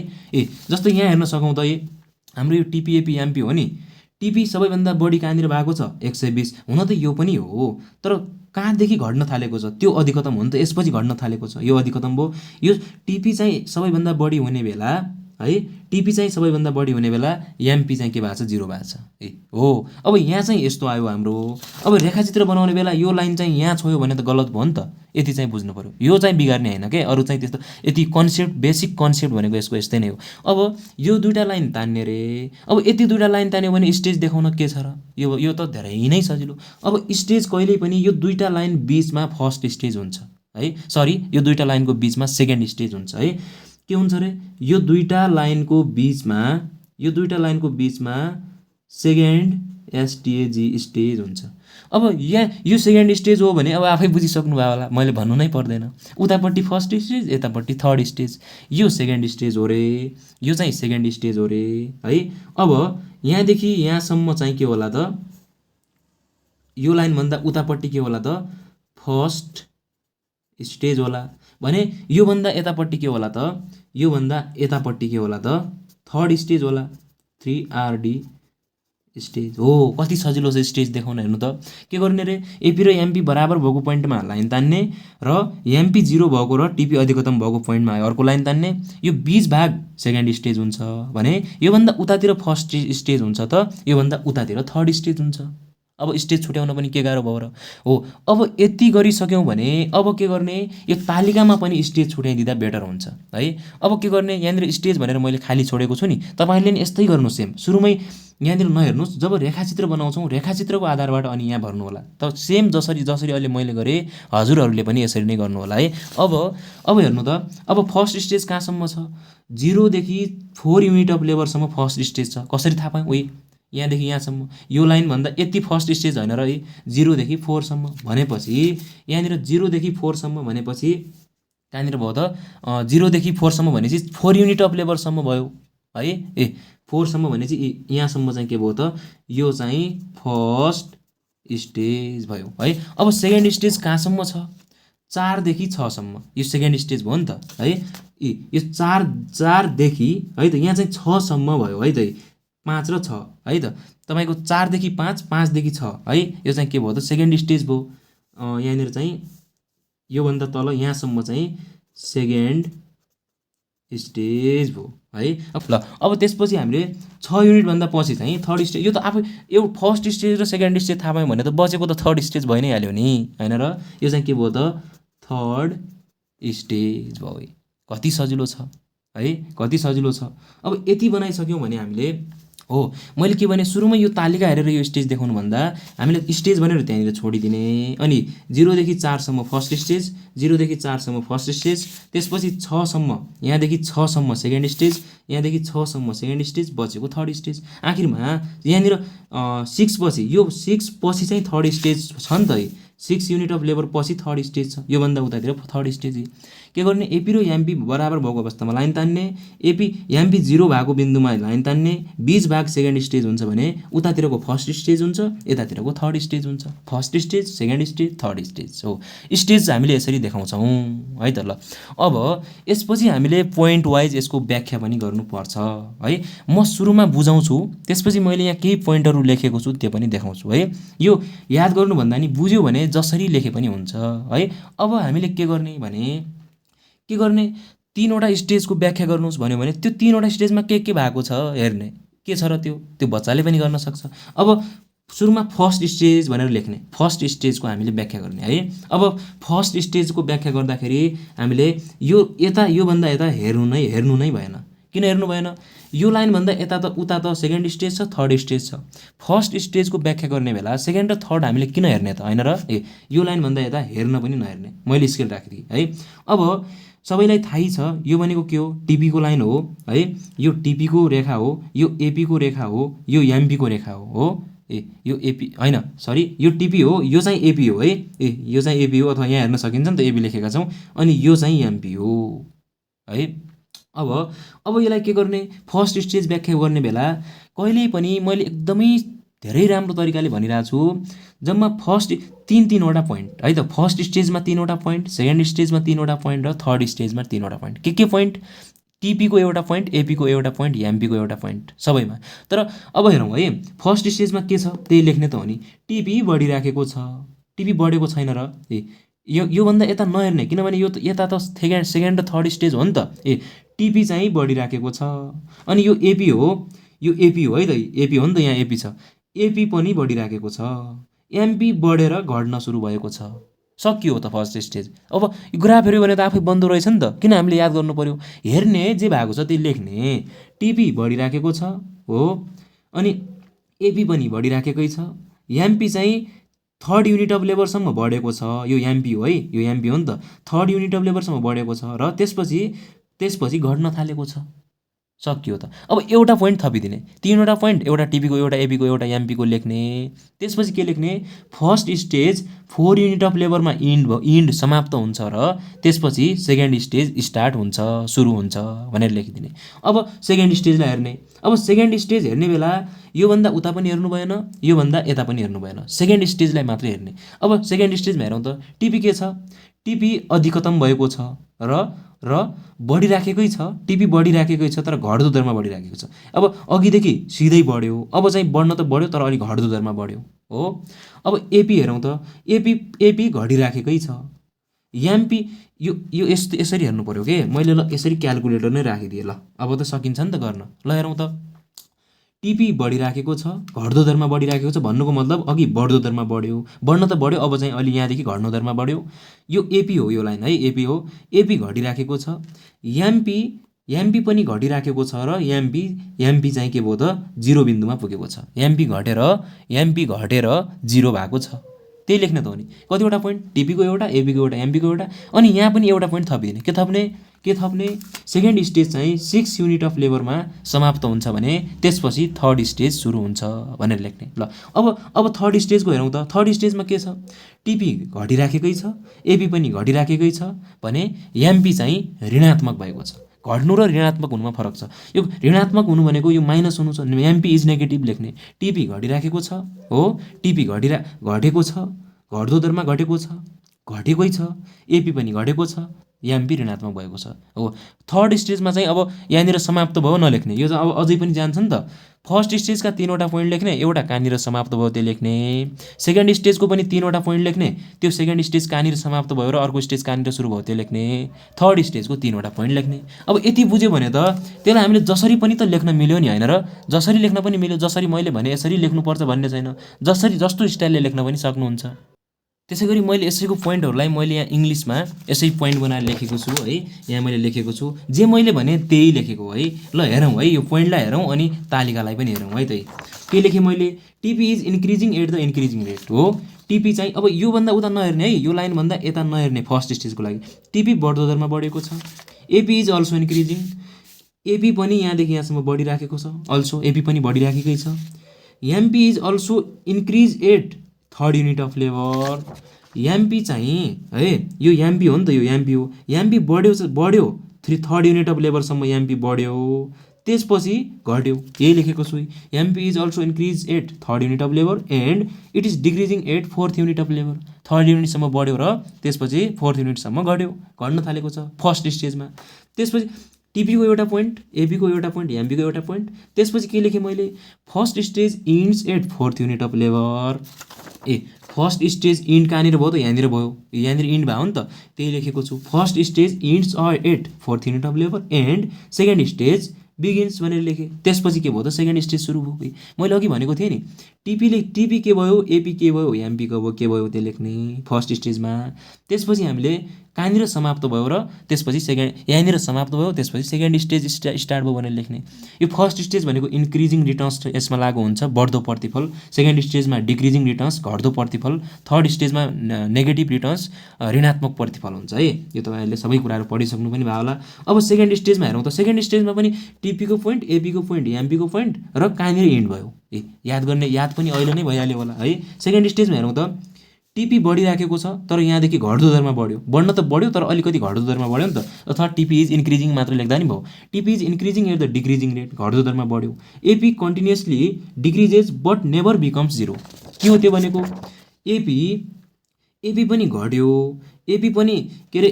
जस्तो यहाँ हेर्न सकौँ त, हाम्रो यो टिपी एपी एमपी हो नि, टिपी सबैभन्दा बढी कहाँनिर भएको छ 120, हुन त यो पनि हो, तर कहाँदेखि घट्न थालेको छ, त्यो अधिकतम हो नि त, यसपछि घट्न थालेको छ, यो अधिकतम भयो। यो टिपी चाहिँ सबैभन्दा बढी हुने बेला है, टिपी चाहिँ सबैभन्दा बढी हुने बेला एमपी चाहिँ के भएको छ, 0 भएको छ हो। अब यहाँ चाहिँ यस्तो आयो हाम्रो, अब रेखाचित्र बनाउने बेला यो लाइन चाहिँ यहाँ छोयो भने त गलत भयो नि त, यति चाहिँ बुझ्नु पर्यो। यो चाहिँ बिगार्ने होइन क्या, अरू चाहिँ त्यस्तो यति कन्सेप्ट, बेसिक कन्सेप्ट भनेको यसको यस्तै नै हो। अब यो दुईवटा लाइन तान्ने रे, अब यति दुईवटा लाइन तान्यो भने स्टेज देखाउन के छ र, यो त धेरै नै सजिलो। अब स्टेज कहिल्यै पनि यो दुईवटा लाइन बिचमा फर्स्ट स्टेज हुन्छ है, सरी यो दुईवटा लाइनको बिचमा सेकेन्ड स्टेज हुन्छ है। के हुन्छ रे, यो दुईवटा लाइनको बिचमा सेकेन्ड एसटिएजी स्टेज हुन्छ। अब यहाँ यो सेकेन्ड स्टेज हो भने अब आफै बुझिसक्नु भयो होला, मैले भन्नु नै पर्दैन। उतापट्टि फर्स्ट स्टेज, यतापट्टि थर्ड स्टेज, यो सेकेन्ड स्टेज हो रे, यो चाहिँ सेकेन्ड स्टेज हो रे है। अब यहाँदेखि यहाँसम्म चाहिँ के होला त, यो लाइनभन्दा उतापट्टि के होला त, फर्स्ट स्टेज होला भने योभन्दा यतापट्टि के होला त, योभन्दा यतापट्टि के होला त, थर्ड स्टेज होला, 3RD स्टेज हो। कति सजिलो छ स्टेज देखाउन, हेर्नु त के गर्ने रे, एपी र एमपी बराबर भएको पोइन्टमा लाइन तान्ने, र एमपी 0 भएको र टिपी अधिकतम भएको पोइन्टमा अर्को लाइन तान्ने, यो बिच भाग सेकेन्ड स्टेज हुन्छ भने योभन्दा उतातिर फर्स्ट स्टेज हुन्छ त, योभन्दा उतातिर थर्ड स्टेज हुन्छ। अब स्टेज छुट्याउन पनि के गाह्रो भयो र, हो। अब यति गरिसक्यौँ भने अब के गर्ने, यो तालिकामा पनि स्टेज छुट्याइदिँदा बेटर हुन्छ है। अब के गर्ने, यहाँनिर स्टेज भनेर मैले खाली छोडेको छु नि, तपाईँहरूले नि यस्तै गर्नु सेम। सुरुमै यहाँनिर नहेर्नुहोस्, जब रेखाचित्र बनाउँछौँ रेखाचित्रको आधारबाट अनि यहाँ भर्नु होला, त सेम जसरी अहिले मैले गरेँ हजुरहरूले पनि यसरी नै गर्नु होला है। अब हेर्नु त, अब फर्स्ट स्टेज कहाँसम्म छ, 0 देखि 4 युनिट अफ लेबरसम्म फर्स्ट स्टेज छ। कसरी थाहा पाएँ, उही यहाँदेखि यहाँसम्म, यो लाइनभन्दा यति फर्स्ट स्टेज होइन र 0 देखि 4 सम्म भनेपछि यहाँनिर 0 देखि 4 सम्म भनेपछि कहाँनिर भयो त, 0 देखि 4 सम्म भनेपछि 4 युनिट अफ लेबरसम्म भयो है। 4 सम्म भनेपछि यहाँसम्म चाहिँ के भयो त, यो चाहिँ फर्स्ट स्टेज भयो है। अब सेकेन्ड स्टेज कहाँसम्म छ, 4 देखि 6 सम्म, यो सेकेन्ड स्टेज भयो नि त है। यो 4 देखि है त, यहाँ चाहिँ 6 सम्म भयो है त, 5 र 6 है त, तपाईँको 4 देखि 5, 5 देखि 6 है, यो चाहिँ के भयो त, सेकेन्ड स्टेज भयो। यहाँनिर चाहिँ योभन्दा तल यहाँसम्म चाहिँ सेकेन्ड स्टेज भयो है। अब त्यसपछि हामीले 6 युनिटभन्दा पछि चाहिँ थर्ड स्टेज, यो त आफै यो फर्स्ट स्टेज र सेकेन्ड स्टेज थाहा पायौँ भने त बचेको त थर्ड स्टेज भइ नै हाल्यो नि होइन र, यो चाहिँ के भयो त, थर्ड स्टेज भयो। कति सजिलो छ है, कति सजिलो छ। अब यति बनाइसक्यौँ भने हामीले, हो मैले के भने सुरुमा यो तालिका हेरेर यो स्टेज देखाउनुभन्दा हामीले स्टेज भनेर त्यहाँनिर छोडिदिने, अनि 0 देखि 4 सम्म फर्स्ट स्टेज, 0 देखि 4 सम्म फर्स्ट स्टेज, त्यसपछि 6 सम्म, यहाँदेखि 6 सम्म सेकेन्ड स्टेज, यहाँदेखि 6 सम्म सेकेन्ड स्टेज, बचेको थर्ड स्टेज। आखिरमा यहाँनिर 6 पछि, यो 6 पछि चाहिँ थर्ड स्टेज छ नि त, 6 युनिट अफ लेबर पछि थर्ड स्टेज छ, योभन्दा उतातिर थर्ड स्टेज। के गर्ने, एपी र एमपी बराबर भएको अवस्थामा लाइन तान्ने, एमपी 0 भएको बिन्दुमा लाइन तान्ने, बीच भाग सेकेन्ड स्टेज हुन्छ भने उतातिरको फर्स्ट स्टेज हुन्छ, यतातिरको थर्ड स्टेज हुन्छ। First stage, second stage, third stage हो। स्टेज हामीले यसरी देखाउँछौँ है त। ल अब यसपछि हामीले पोइन्ट वाइज यसको व्याख्या पनि गर्नुपर्छ है। म सुरुमा बुझाउँछु, त्यसपछि मैले यहाँ केही पोइन्टहरू लेखेको छु त्यो पनि देखाउँछु है। यो याद गर्नुभन्दा नि बुझ्यो भने जसरी लेखे पनि हुन्छ है। अब हामीले के गर्ने भने तीनवटा स्टेजको व्याख्या गर्नुहोस् भन्यो भने त्यो तीनवटा स्टेजमा के भएको छ हेर्ने, के छ र त्यो बच्चाले पनि गर्न सक्छ। अब सुरुमा फर्स्ट स्टेज भनेर लेख्ने, फर्स्ट स्टेजको हामीले व्याख्या गर्ने है। अब फर्स्ट स्टेजको व्याख्या गर्दाखेरि हामीले योभन्दा यता हेर्नु नै भएन। किन हेर्नु भएन, यो लाइनभन्दा यता त उता त सेकेन्ड स्टेज छ, थर्ड स्टेज छ। फर्स्ट स्टेजको व्याख्या गर्ने बेला सेकेन्ड र थर्ड हामीले किन हेर्ने त, होइन र? यो लाइनभन्दा यता हेर्न पनि नहेर्ने, मैले स्केल राखिदिएँ है। अब सबैलाई थाहै छ यो भनेको के हो, टिपीको लाइन हो है। यो टिपीको रेखा हो, यो एपीको रेखा हो, यो एमपीको रेखा हो। यो एपी होइन, सरी, यो टिपी हो, यो चाहिँ एपी हो है। यो चाहिँ एपी हो, अथवा यहाँ हेर्न सकिन्छ नि त, एपी लेखेका छौँ। अनि यो चाहिँ एमपी हो है। अब यसलाई के गर्ने, फर्स्ट स्टेज व्याख्या गर्ने बेला कहिल्यै पनि मैले एकदमै धेरै राम्रो तरिकाले भनिरहेको छु, जम्मा फर्स्ट तीनवटा पोइन्ट है त। फर्स्ट स्टेजमा 3वटा पोइन्ट, सेकेन्ड स्टेजमा 3वटा पोइन्ट र थर्ड स्टेजमा 3वटा पोइन्ट। के पोइन्ट, टिपीको एउटा पोइन्ट, एपीको एउटा पोइन्ट, एमपीको एउटा पोइन्ट सबैमा। तर अब हेरौँ है, फर्स्ट स्टेजमा के छ त्यही लेख्ने त हो नि। टिपी बढिराखेको छ, टिपी बढेको छैन र योभन्दा यता नहेर्ने, किनभने यो यता त सेकेन्ड र थर्ड स्टेज हो नि त। टिपी चाहिँ बढिराखेको छ। अनि यो एपी हो है त, एपी हो नि त, यहाँ एपी छ, एपी पनि बढिराखेको छ। एमपी बढेर घट्न सुरु भएको छ, सकियो त फर्स्ट स्टेज। अब ग्राफ हेऱ्यो भने त आफै बन्दो रहेछ नि त, किन हामीले याद गर्नु पर्यो, हेर्ने जे भएको छ त्यही लेख्ने। टिपी बढिराखेको छ हो, अनि एपी पनि बढिराखेकै छ। एमपी चाहिँ थर्ड युनिट अफ लेबरसम्म बढेको छ, यो एमपी हो है, यो एमपी हो नि त। थर्ड युनिट अफ लेबरसम्म बढेको छ र त्यसपछि घट्न थालेको छ, सकियो त। अब एउटा पोइन्ट थपिदिने, 3वटा पोइन्ट, एउटा टिपीको, एउटा एपीको, एउटा एमपीको लेख्ने। त्यसपछि के लेख्ने, फर्स्ट स्टेज 4 युनिट अफ लेबरमा इन्ड समाप्त हुन्छ र त्यसपछि सेकेन्ड स्टेज स्टार्ट हुन्छ, सुरु हुन्छ भनेर लेखिदिने। अब सेकेन्ड स्टेजलाई हेर्ने, अब सेकेन्ड स्टेज हेर्ने बेला योभन्दा उता पनि हेर्नु भएन, योभन्दा यता पनि हेर्नु भएन, सेकेन्ड स्टेजलाई मात्रै हेर्ने। अब सेकेन्ड स्टेजमा हेरौँ त, टिपी के छ, टिपी अधिकतम भएको छ र बढिराखेकै छ। टिपी बढिराखेकै छ तर घट्दो दरमा बढिराखेको छ। अब अघिदेखि सिधै बढ्यो, अब चाहिँ बढ्न त बढ्यो तर अलिक घट्दो दरमा बढ्यो हो। अब एपी हेरौँ त, एपी घटिराखेकै छ। एमपी यो यसरी हेर्नु पऱ्यो के, मैले ल यसरी क्यालकुलेटर नै राखिदिएँ। ल अब त सकिन्छ नि त गर्न। ल हेरौँ त, टिपी बढिराखेको छ, घट्दो दरमा बढिराखेको छ, भन्नुको मतलब अघि बढ्दो दरमा बढ्यो, बढ्न त बढ्यो, अब चाहिँ अलि यहाँदेखि घट्दो दरमा बढ्यो। यो एपी हो, यो लाइन है, एपी हो, एपी घटिराखेको छ। एमपी पनि घटिराखेको छ र एमपी चाहिँ के भयो त, 0 बिन्दुमा पुगेको छ। एमपी घटेर 0 भएको छ, त्यही लेख्ने त हो नि। कतिवटा पोइन्ट, टिपीको एउटा, एपीको एउटा, एमपीको एउटा। अनि यहाँ पनि एउटा पोइन्ट थपिदिने। के थप्ने, सेकेन्ड स्टेज चाहिँ 6 युनिट अफ लेबरमा समाप्त हुन्छ भने त्यसपछि थर्ड स्टेज सुरु हुन्छ भनेर लेख्ने। ल अब थर्ड स्टेजको हेरौँ त, थर्ड स्टेजमा के छ, टिपी घटिराखेकै छ, एपी पनि घटिराखेकै छ भने एमपी चाहिँ ऋणात्मक भएको छ। घट्नु र ऋणात्मक हुनुमा फरक छ। यो ऋणात्मक हुनु भनेको यो माइनस हुनु छ, एमपी इज नेगेटिभ लेख्ने। टिपी घटिराखेको छ हो, टिपी घटेको छ, घट्दो दरमा घटेको छ, घटेकै छ। एपी पनि घटेको छ, एमपी ऋणात्मक भएको छ हो। थर्ड स्टेजमा चाहिँ अब यहाँनिर समाप्त भयो नलेख्ने, यो चाहिँ अब अझै पनि जान्छ नि त। फर्स्ट स्टेजका 3वटा पोइन्ट लेख्ने, एउटा कहाँनिर समाप्त भयो त्यो लेख्ने। सेकेन्ड स्टेजको पनि 3वटा पोइन्ट लेख्ने, त्यो सेकेन्ड स्टेज कहाँनिर समाप्त भयो र अर्को स्टेज कहाँनिर सुरु भयो त्यो लेख्ने। थर्ड स्टेजको 3वटा पोइन्ट लेख्ने। अब यति बुझ्यो भने त त्यसलाई हामीले जसरी पनि त लेख्न मिल्यो नि, होइन र? जसरी लेख्न पनि मिल्यो, जसरी मैले भने यसरी लेख्नुपर्छ भन्ने छैन, जस्तो स्टाइलले लेख्न पनि सक्नुहुन्छ। त्यसै गरी मैले यसैको पोइन्टहरूलाई मैले यहाँ इङ्ग्लिसमा यसै पोइन्ट बनाएर लेखेको छु है। यहाँ मैले लेखेको छु, जे मैले भने त्यही लेखेको है। ल हेरौँ है, यो पोइन्टलाई हेरौँ अनि तालिकालाई पनि हेरौँ है त। के लेखेँ मैले, TP is increasing at the increasing rate हो। टिपी चाहिँ अब योभन्दा उता नहेर्ने है, यो लाइनभन्दा यता नहेर्ने फर्स्ट स्टेजको लागि। टिपी बढ्दो दरमा बढेको छ। AP is also increasing, AP पनि यहाँदेखि यहाँसम्म बढिराखेको छ, अल्सो एपी पनि बढिराखेकै छ। MP is also increase at third unit of labour, MP चाहिँ है यो एमपी हो नि त, यो एमपी हो। एमपी बढ्यो थर्ड युनिट अफ लेभलसम्म एमपी बढ्यो, त्यसपछि घट्यो, यही लेखेको छु। MP is also increase at third unit of level and it is decreasing at fourth unit of level. Third युनिटसम्म बढ्यो र त्यसपछि फोर्थ युनिटसम्म घट्यो, घट्न थालेको छ फर्स्ट स्टेजमा। त्यसपछि टिपीको एउटा पोइन्ट, एपीको एउटा पोइन्ट, एमपीको एउटा पोइन्ट। त्यसपछि के लेखेँ मैले, first stage ends at fourth unit of level. First stage end कहाँनिर भयो त, यहाँनिर भयो, यहाँनिर इन्ड भयो नि त, त्यही लेखेको छु। First stage ends at fourth unit of level and second stage begins भनेर लेखेँ। त्यसपछि के भयो त, सेकेन्ड स्टेज सुरु भयो। मैले अघि भनेको थिएँ नि, टिपी के भयो, एपी के भयो, एमपी के भयो त्यो लेख्ने फर्स्ट स्टेजमा। त्यसपछि हामीले कहाँनिर समाप्त भयो र त्यसपछि यहाँनिर समाप्त भयो, त्यसपछि सेकेन्ड स्टेज स्टार्ट भयो भनेर लेख्ने। यो फर्स्ट स्टेज भनेको इन्क्रिजिङ रिटर्न्स यसमा लागु हुन्छ, बढ्दो प्रतिफल। सेकेन्ड स्टेजमा डिक्रिजिङ रिटर्न्स, घट्दो प्रतिफल। थर्ड स्टेजमा नेगेटिभ रिटर्न्स, ऋणात्मक प्रतिफल हुन्छ है। यो तपाईँहरूले सबै कुराहरू पढिसक्नु पनि भयो होला। अब सेकेन्ड स्टेजमा हेरौँ त, सेकेन्ड स्टेजमा पनि टिपीको पोइन्ट, एपीको पोइन्ट, एमपीको पोइन्ट र कहाँनिर इन्ड भयो, याद पनि अहिले नै भइहाल्यो होला है। सेकेन्ड स्टेजमा हेरौँ त, टिपी बढिराखेको छ तर यहाँदेखि घट्दो दरमा बढ्यो, बढ्न त बढ्यो तर अलिकति घट्दो दरमा बढ्यो नि त, अर्थात् टिपी इज इन्क्रिजिङ मात्र लेख्दा नि भयो। TP is increasing at the decreasing rate, घट्दो दरमा बढ्यो। AP continuously decreases but never becomes zero. के हो त्यो भनेको, एपी पनि घट्यो, एपी पनि के अरे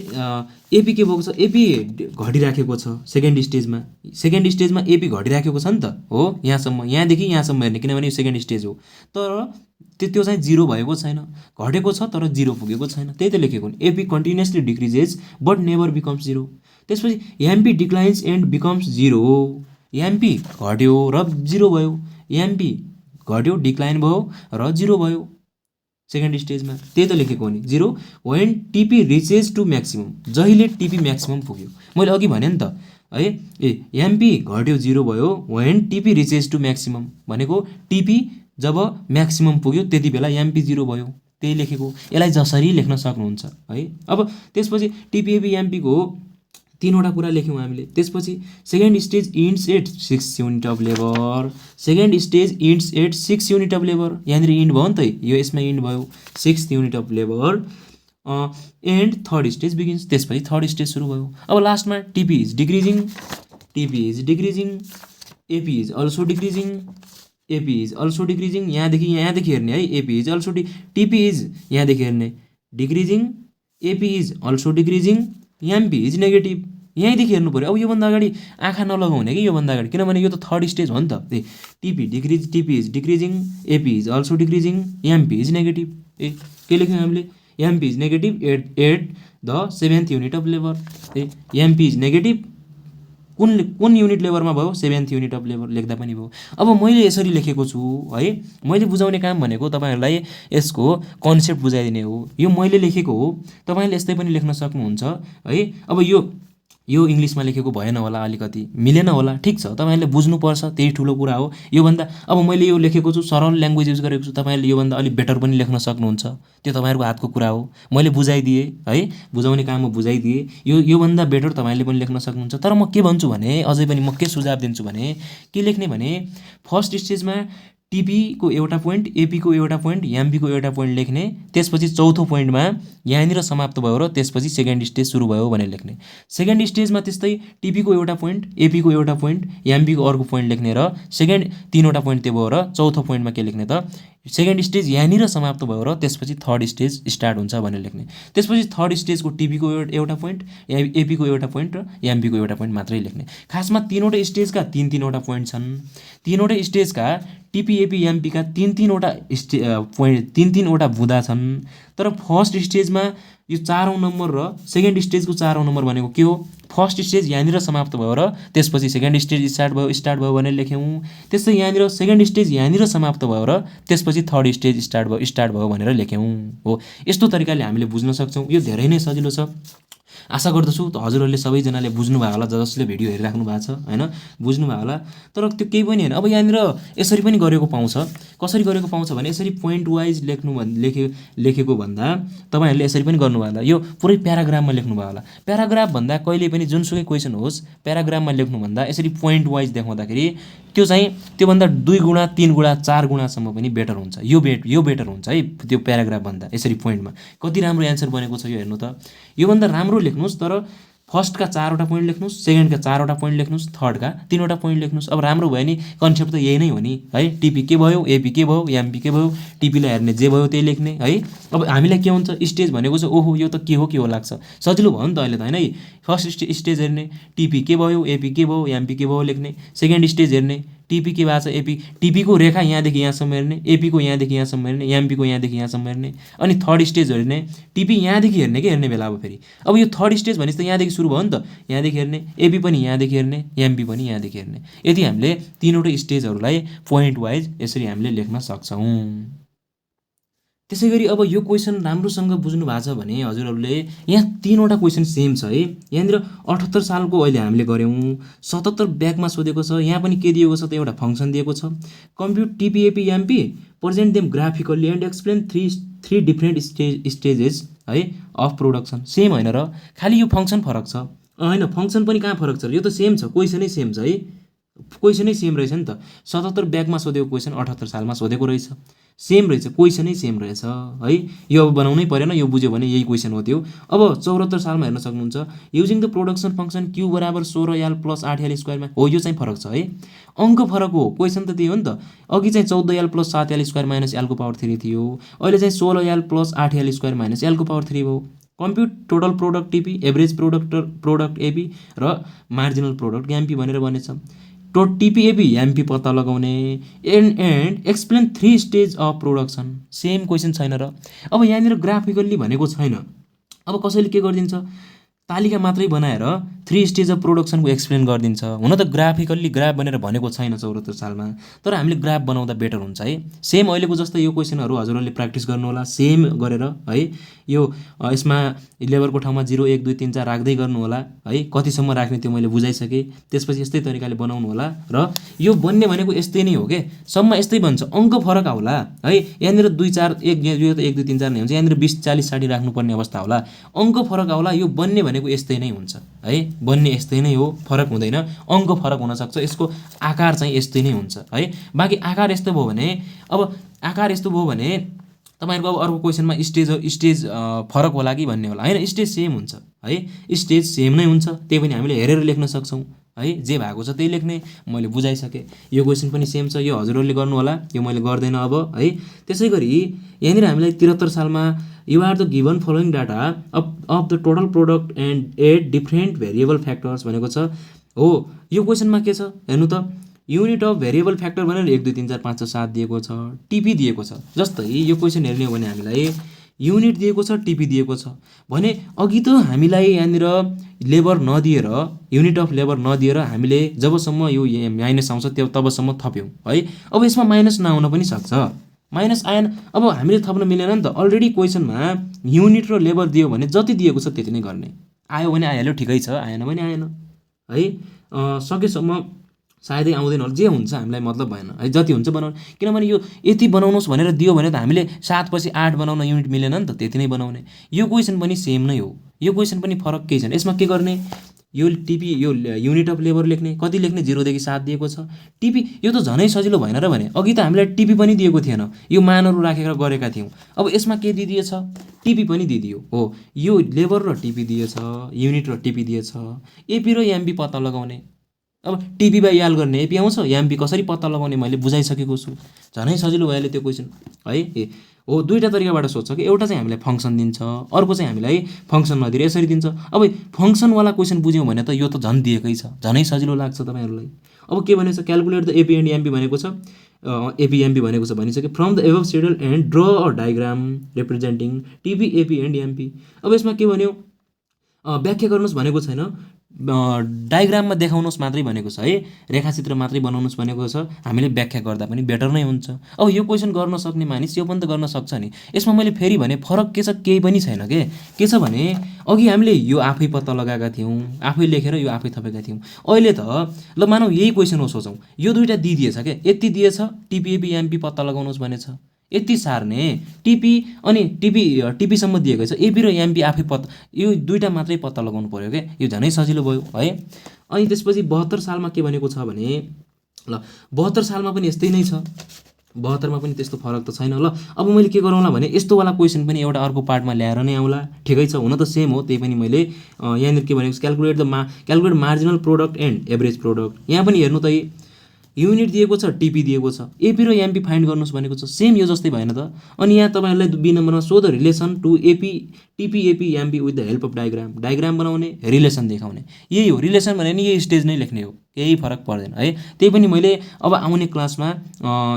एपी के भएको छ, एपी घटिराखेको छ सेकेन्ड स्टेजमा एपी घटिराखेको छ नि त, हो यहाँसम्म, यहाँदेखि यहाँसम्म हेर्ने, किनभने यो सेकेन्ड स्टेज हो। तर त्यो चाहिँ जिरो भएको छैन, घटेको छ तर जिरो पुगेको छैन, त्यही त लेखेको नि। AP continuously decreases but never becomes zero. त्यसपछि MP declines and becomes zero. MP घट्यो र जिरो भयो, एमपी घट्यो, डिक्लाइन भयो र जिरो भयो सेकेन्ड स्टेजमा, त्यही त लेखेको हो नि, zero when TP reaches to maximum, जहिले टिपी म्याक्सिमम पुग्यो। मैले अघि भने नि त है, एमपी घट्यो, जिरो भयो, when TP reaches to maximum भनेको टिपी जब म्याक्सिमम पुग्यो त्यति बेला एमपी जिरो भयो, त्यही लेखेको। यसलाई जसरी लेख्न सक्नुहुन्छ है। अब त्यसपछि टिपीएपी एमपीको तीनवटा कुरा लेख्यौँ हामीले। त्यसपछि second stage ends at 6 unit of labour, second stage ends at 6 unit of labour, यहाँनिर इन्ड भयो नि त, यो यसमा इन्ड भयो 6 unit of labour and third stage begins. त्यसपछि थर्ड स्टेज सुरु भयो। अब लास्टमा TP is decreasing, AP is also decreasing, यहाँदेखि हेर्ने है, AP is also TP is यहाँदेखि हेर्ने decreasing, AP is also decreasing, MP is negative, यहीँदेखि हेर्नु पऱ्यो। अब योभन्दा अगाडि आँखा नलगाउने कि योभन्दा अगाडि, किनभने यो त थर्ड स्टेज हो नि त। TP is decreasing, AP is also decreasing, MP is negative. के लेख्यौँ हामीले, MP is negative at the 7th unit of labour. MP is negative कुन युनिट लेभलमा भयो, 7th युनिट अफ लेभल लेख्दा पनि भयो। अब मैले यसरी लेखेको छु है, मैले बुझाउने काम भनेको तपाईँहरूलाई यसको कन्सेप्ट बुझाइदिने हो। यो मैले लेखेको हो, तपाईँले यस्तै पनि लेख्न सक्नुहुन्छ है। अब यो इङ्ग्लिसमा लेखेको भएन होला, अलिकति मिलेन होला, ठिक छ, तपाईँहरूले बुझ्नुपर्छ, त्यही ठुलो कुरा हो। योभन्दा अब मैले यो लेखेको छु, सरल ल्याङ्ग्वेज युज गरेको छु, तपाईँहरूले योभन्दा अलिक बेटर पनि लेख्न सक्नुहुन्छ, त्यो तपाईँहरूको हातको कुरा हो। मैले बुझाइदिएँ है, बुझाउने काम म बुझाइदिएँ, योभन्दा बेटर तपाईँले पनि लेख्न सक्नुहुन्छ। तर म के भन्छु भने, अझै पनि म के सुझाव दिन्छु भने, के लेख्ने भने फर्स्ट स्टेजमा टिपीको एउटा पोइन्ट, एपीको एउटा पोइन्ट, एमपीको एउटा पोइन्ट लेख्ने। त्यसपछि चौथो पोइन्टमा यहाँनिर समाप्त भयो र त्यसपछि सेकेन्ड स्टेज सुरु भयो भनेर लेख्ने। सेकेन्ड स्टेजमा त्यस्तै टिपीको एउटा पोइन्ट, एपीको एउटा पोइन्ट, एमपीको अर्को पोइन्ट लेख्ने र तीनवटा पोइन्ट त्यो भयो र चौथो पोइन्टमा के लेख्ने त, सेकेन्ड स्टेज यहाँनिर समाप्त भयो र त्यसपछि थर्ड स्टेज स्टार्ट हुन्छ भनेर लेख्ने। त्यसपछि थर्ड स्टेजको टिपीको एउटा पोइन्ट, एपीको एउटा पोइन्ट र एमपीको एउटा पोइन्ट मात्रै लेख्ने। खासमा तीनवटा स्टेजका तीनवटा पोइन्ट छन्। तीनवटा स्टेजका टिपी, एपी, एमपीका तीनवटा पोइन्ट, तीनवटा बुँदा छन्। तर फर्स्ट स्टेजमा यो 4औं नम्बर र सेकेन्ड स्टेजको 4औं नम्बर भनेको के हो, फर्स्ट स्टेज यहाँनिर समाप्त भयो र त्यसपछि सेकेन्ड स्टेज स्टार्ट भयो भनेर लेख्यौँ। त्यस्तै यहाँनिर सेकेन्ड स्टेज यहाँनिर समाप्त भयो र त्यसपछि थर्ड स्टेज स्टार्ट भयो भनेर लेख्यौँ। हो, यस्तो तरिकाले हामीले बुझ्न सक्छौँ। यो धेरै नै सजिलो छ। आशा गर्दछु त हजुरहरूले सबैजनाले बुझ्नुभयो होला, जसले भिडियो हेरिराख्नु भएको छ होइन, बुझ्नुभयो होला। तर त्यो केही पनि होइन। अब यहाँनिर यसरी पनि गरेको पाउँछ। कसरी गरेको पाउँछ भने यसरी पोइन्ट वाइज लेखेको भन्दा तपाईँहरूले यसरी पनि गर्नुभयो होला, यो पुरै प्याराग्राफमा लेख्नुभयो होला। प्याराग्राफ भन्दा कहिले पनि जुनसुकै क्वेसन होस् प्याराग्राफमा लेख्नुभन्दा यसरी पोइन्ट वाइज देखाउँदाखेरि त्यो चाहिँ त्योभन्दा 2 गुणा 3 गुणा 4 गुणासम्म पनि बेटर हुन्छ। यो बेटर हुन्छ है त्यो प्याराग्राफ भन्दा यसरी पोइन्टमा। कति राम्रो एन्सर बनेको छ यो हेर्नु त। योभन्दा राम्रो लेख्नुहोस्, तर फर्स्टका 4वटा पोइन्ट लेख्नुहोस्, सेकेन्डका 4वटा पोइन्ट लेख्नुहोस्, थर्डका 3वटा पोइन्ट लेख्नुहोस्। अब राम्रो भयो नि, कन्सेप्ट त यही नै हो नि है। टिपी के भयो, एपी के भयो, एमपी के भयो, टिपीलाई हेर्ने जे भयो त्यही लेख्ने है। अब हामीलाई के हुन्छ, स्टेज भनेको चाहिँ ओहो यो त के हो लाग्छ, सजिलो भयो नि त अहिले त होइन है। फर्स्ट स्टेज हेर्ने टिपी के भयो, एपी के भयो, एमपी के भयो लेख्ने। सेकेन्ड स्टेज हेर्ने टिपी के भएको छ, एपी टिपीको रेखा यहाँदेखि यहाँसम्म हेर्ने, एपीको यहाँदेखि यहाँसम्म हेर्ने, एमपीको यहाँदेखि यहाँसम्म हेर्ने। अनि थर्ड स्टेज हेर्ने, टिपी यहाँदेखि हेर्ने के हेर्ने बेला अब फेरि। अब यो थर्ड स्टेज भनेपछि त यहाँदेखि सुरु भयो नि त, यहाँदेखि हेर्ने, एपी पनि यहाँदेखि हेर्ने, एमपी पनि यहाँदेखि हेर्ने। यदि हामीले 3वटै स्टेजहरूलाई पोइन्ट वाइज यसरी हामीले लेख्न सक्छौँ। त्यसै गरी अब यो क्वेसन राम्रोसँग बुझ्नु भएको छ भने हजुरहरूले यहाँ 3वटा क्वेसन सेम छ है। यहाँनिर 78 सालको अहिले हामीले गऱ्यौँ, 77 ब्याकमा सोधेको छ। यहाँ पनि के दिएको छ त, एउटा फङ्सन दिएको छ, compute TP AP MP present them graphically and explain three different stages है अफ प्रोडक्सन। सेम होइन र, खालि यो फङ्सन फरक छ होइन। फङ्सन पनि कहाँ फरक छ, यो त सेम छ, क्वेसनै सेम छ है, क्वेसनै सेम रहेछ नि त। 77 ब्याकमा सोधेको क्वेसन 78 सालमा सोधेको रहेछ, सेम रहेछ, क्वेसनै सेम रहेछ है। यो अब बनाउनै परेन, यो बुझ्यो भने यही क्वेसन हो त्यो। अब 74 सालमा हेर्न सक्नुहुन्छ, using the production function Q बराबर 16l + 8l स्क्वायरमा हो। यो चाहिँ फरक छ है, अङ्क फरक हो, क्वेसन त त्यही हो नि त। अघि चाहिँ 14l + 7l square minus l को पावर 3 थियो, अहिले चाहिँ 16l + 8l square minus l को पावर 3 भयो। Compute total product TP, average product AP र मार्जिनल प्रोडक्ट एमपी भनेर बनेछ। टिपिएपी एमपी पत्ता लगाउने and explain 3 stage of production. Same question छैन र। अब यहाँनिर ग्राफिकल्ली भनेको छैन। अब कसैले के गरिदिन्छ, तालिका मात्रै बनाएर 3 स्टेज अफ प्रोडक्सनको एक्सप्लेन गरिदिन्छ। हुन त ग्राफिकल्ली ग्राफ बनेर भनेको छैन 74 सालमा, तर हामीले ग्राफ बनाउँदा बेटर हुन्छ है। सेम अहिलेको जस्तै यो क्वेसनहरू हजुरहरूले प्र्याक्टिस गर्नु होला, सेम गरेर है। यो यसमा लेबरको ठाउँमा 0 1 2 3 4 राख्दै गर्नु होला है। कतिसम्म राख्ने त्यो मैले बुझाइसकेँ। त्यसपछि यस्तै तरिकाले बनाउनु होला र यो बन्ने भनेको यस्तै नै हो के, सम्म यस्तै बन्छ, अङ्क फरक आउला है। यहाँनिर 2 4 1 यो त 1 2 3 4 नै हुन्छ, यहाँनिर 20 40 60 राख्नुपर्ने अवस्था होला, अङ्क फरक आउला। यो बन्ने भनेको यस्तै नै हुन्छ है, बन्ने यस्तै नै हो, फरक हुँदैन। अङ्क फरक हुनसक्छ, यसको आकार चाहिँ यस्तै नै हुन्छ है। बाँकी आकार यस्तो भयो भने, अब आकार यस्तो भयो भने तपाईँहरूको अब अर्को क्वेसनमा स्टेज फरक होला कि भन्ने होला होइन। स्टेज सेम हुन्छ है, स्टेज सेम नै हुन्छ, त्यही पनि हामीले हेरेर लेख्न सक्छौँ है। जे भएको छ त्यही लेख्ने, मैले बुझाइसकेँ। यो क्वेसन पनि सेम छ, यो हजुरहरूले गर्नु होला, यो मैले गर्दैन अब है। त्यसै गरी यहाँनिर हामीलाई 73 सालमा you are the given following data of the total product and at different variable factors भनेको छ हो। यो क्वेसनमा के छ हेर्नु त, युनिट अफ भेरिएबल फ्याक्टर भनेर 1 2 3 4 5 6 7 दिएको छ, टिपी दिएको छ। जस्तै यो क्वेसन हेर्ने हो भने हामीलाई युनिट दिएको छ, टिपी दिएको छ भने अघि त हामीलाई यहाँनिर लेबर नदिएर, युनिट अफ लेबर नदिएर हामीले जबसम्म यो माइनस आउँछ तबसम्म थप्यौँ है। अब यसमा माइनस नआउन पनि सक्छ, माइनस आएन। अब हामीले थप्न मिलेन नि त, अलरेडी क्वेसनमा युनिट र लेबर दियो भने जति दिएको छ त्यति नै गर्ने। आयो भने आइहाल्यो, ठिकै छ, आएन भने आएन है। सकेसम्म सायदै आउँदैन होला, जे हुन्छ हामीलाई मतलब भएन है, जति हुन्छ बनाउनु। किनभने यो यति बनाउनुहोस् भनेर दियो भने त हामीले 7 पछि 8 बनाउन युनिट मिलेन नि त, त्यति नै बनाउने। यो क्वेसन पनि सेम नै हो, यो क्वेसन पनि फरक केही छैन। यसमा के गर्ने, यो टिपी, यो युनिट अफ लेबर लेख्ने, कति लेख्ने, 0 देखि 7 दिएको छ। टिपी यो त झनै सजिलो भएन र भने, अघि त हामीलाई टिपी पनि दिएको थिएन, यो मानहरू राखेर गरेका थियौँ। अब यसमा के दिदिएछ, टिपी पनि दिदियो हो। यो लेबर र टिपी दिएछ, युनिट र टिपी दिएछ, एपी र एमपी पत्ता लगाउने। अब टिपी बाई याल गर्ने एपी आउँछ, एमपी कसरी पत्ता लगाउने मैले बुझाइसकेको छु, झनै सजिलो भइहाल्यो त्यो क्वेसन है। हो, दुईवटा तरिकाबाट सोध्छ कि, एउटा चाहिँ हामीलाई फङ्सन दिन्छ, अर्को चाहिँ हामीलाई फङ्सन नदिएर यसरी दिन्छ। अब फङ्सनवाला क्वेसन बुझ्यौँ भने त यो त झन् दिएकै छ, झनै सजिलो लाग्छ तपाईँहरूलाई। अब के भनेको छ, calculate the AP and MP भनेको छ, एपी एमपी भनेको छ भनिसक्यो। From the above schedule and draw a diagram representing TP AP and MP. अब यसमा के भन्यो, व्याख्या गर्नुहोस् भनेको छैन, डायग्राममा देखाउनुहोस् मात्रै भनेको छ है, रेखाचित्र मात्रै बनाउनुहोस् भनेको छ, हामीले व्याख्या गर्दा पनि बेटर नै हुन्छ। अब यो क्वेसन गर्न सक्ने मानिस यो पनि त गर्न सक्छ नि। यसमा मैले फेरि भने फरक के छ, केही पनि छैन के छ भने अघि हामीले यो आफै पत्ता लगाएका थियौँ, आफै लेखेर यो आफै थपेका थियौँ। अहिले त ल मानौ यही क्वेसन हो, सोचौँ यो दुईवटा दिइदिएछ क्या, यति दिएछ टिपिएपी एमपी पत्ता लगाउनुहोस् भनेछ, यति सार्ने टिपी अनि टिपीसम्म दिएको छ, एपी र एमपी आफै पत्ता, यो दुईवटा मात्रै पत्ता लगाउनु पऱ्यो क्या, यो झनै सजिलो भयो है। अनि त्यसपछि 72 सालमा के भनेको छ भने ल 72 सालमा पनि यस्तै नै छ, 72 मा पनि त्यस्तो फरक त छैन। ल अब मैले के गरौँला भने यस्तोवाला क्वेसन पनि एउटा अर्को पार्टमा ल्याएर नै आउँला, ठिकै छ, हुन त सेम हो, त्यही पनि मैले यहाँनिर के भनेको छ, calculate marginal product and average product. यहाँ पनि हेर्नु त युनिट दिएको छ, टिपी दिएको छ, एपी र एमपी फाइन्ड गर्नुहोस् भनेको छ, सेम यो जस्तै भएन त। अनि यहाँ तपाईँहरूलाई बी नम्बरमा show the relation to AP TP AP MP with the help of diagram बनाउने, रिलेसन देखाउने, यही हो रिलेसन भने नि यही स्टेज नै लेख्ने हो, केही फरक पर्दैन है। त्यही पनि मैले अब आउने क्लासमा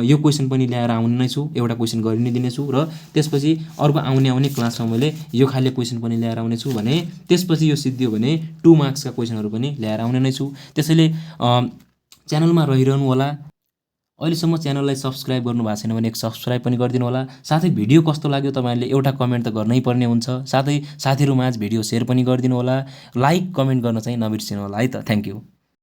यो क्वेसन पनि ल्याएर आउने नै छु, एउटा क्वेसन गरि नै दिनेछु, र त्यसपछि अर्को आउने क्लासमा मैले यो खाले क्वेसन पनि ल्याएर आउने छु भने त्यसपछि यो सिद्धियो भने 2 मार्क्सका क्वेसनहरू पनि ल्याएर आउने नै छु। त्यसैले च्यानलमा रहिरहनु होला। अहिलेसम्म च्यानललाई सब्सक्राइब गर्नु भएको छैन भने एक सब्सक्राइब पनि गरिदिनु होला। साथै भिडियो कस्तो लाग्यो तपाईँहरूले एउटा कमेन्ट त गर्नै पर्ने हुन्छ, साथै साथीहरूमाझ भिडियो सेयर पनि गरिदिनु होला, लाइक कमेन्ट गर्न चाहिँ नबिर्सिनु होला है त। Thank you.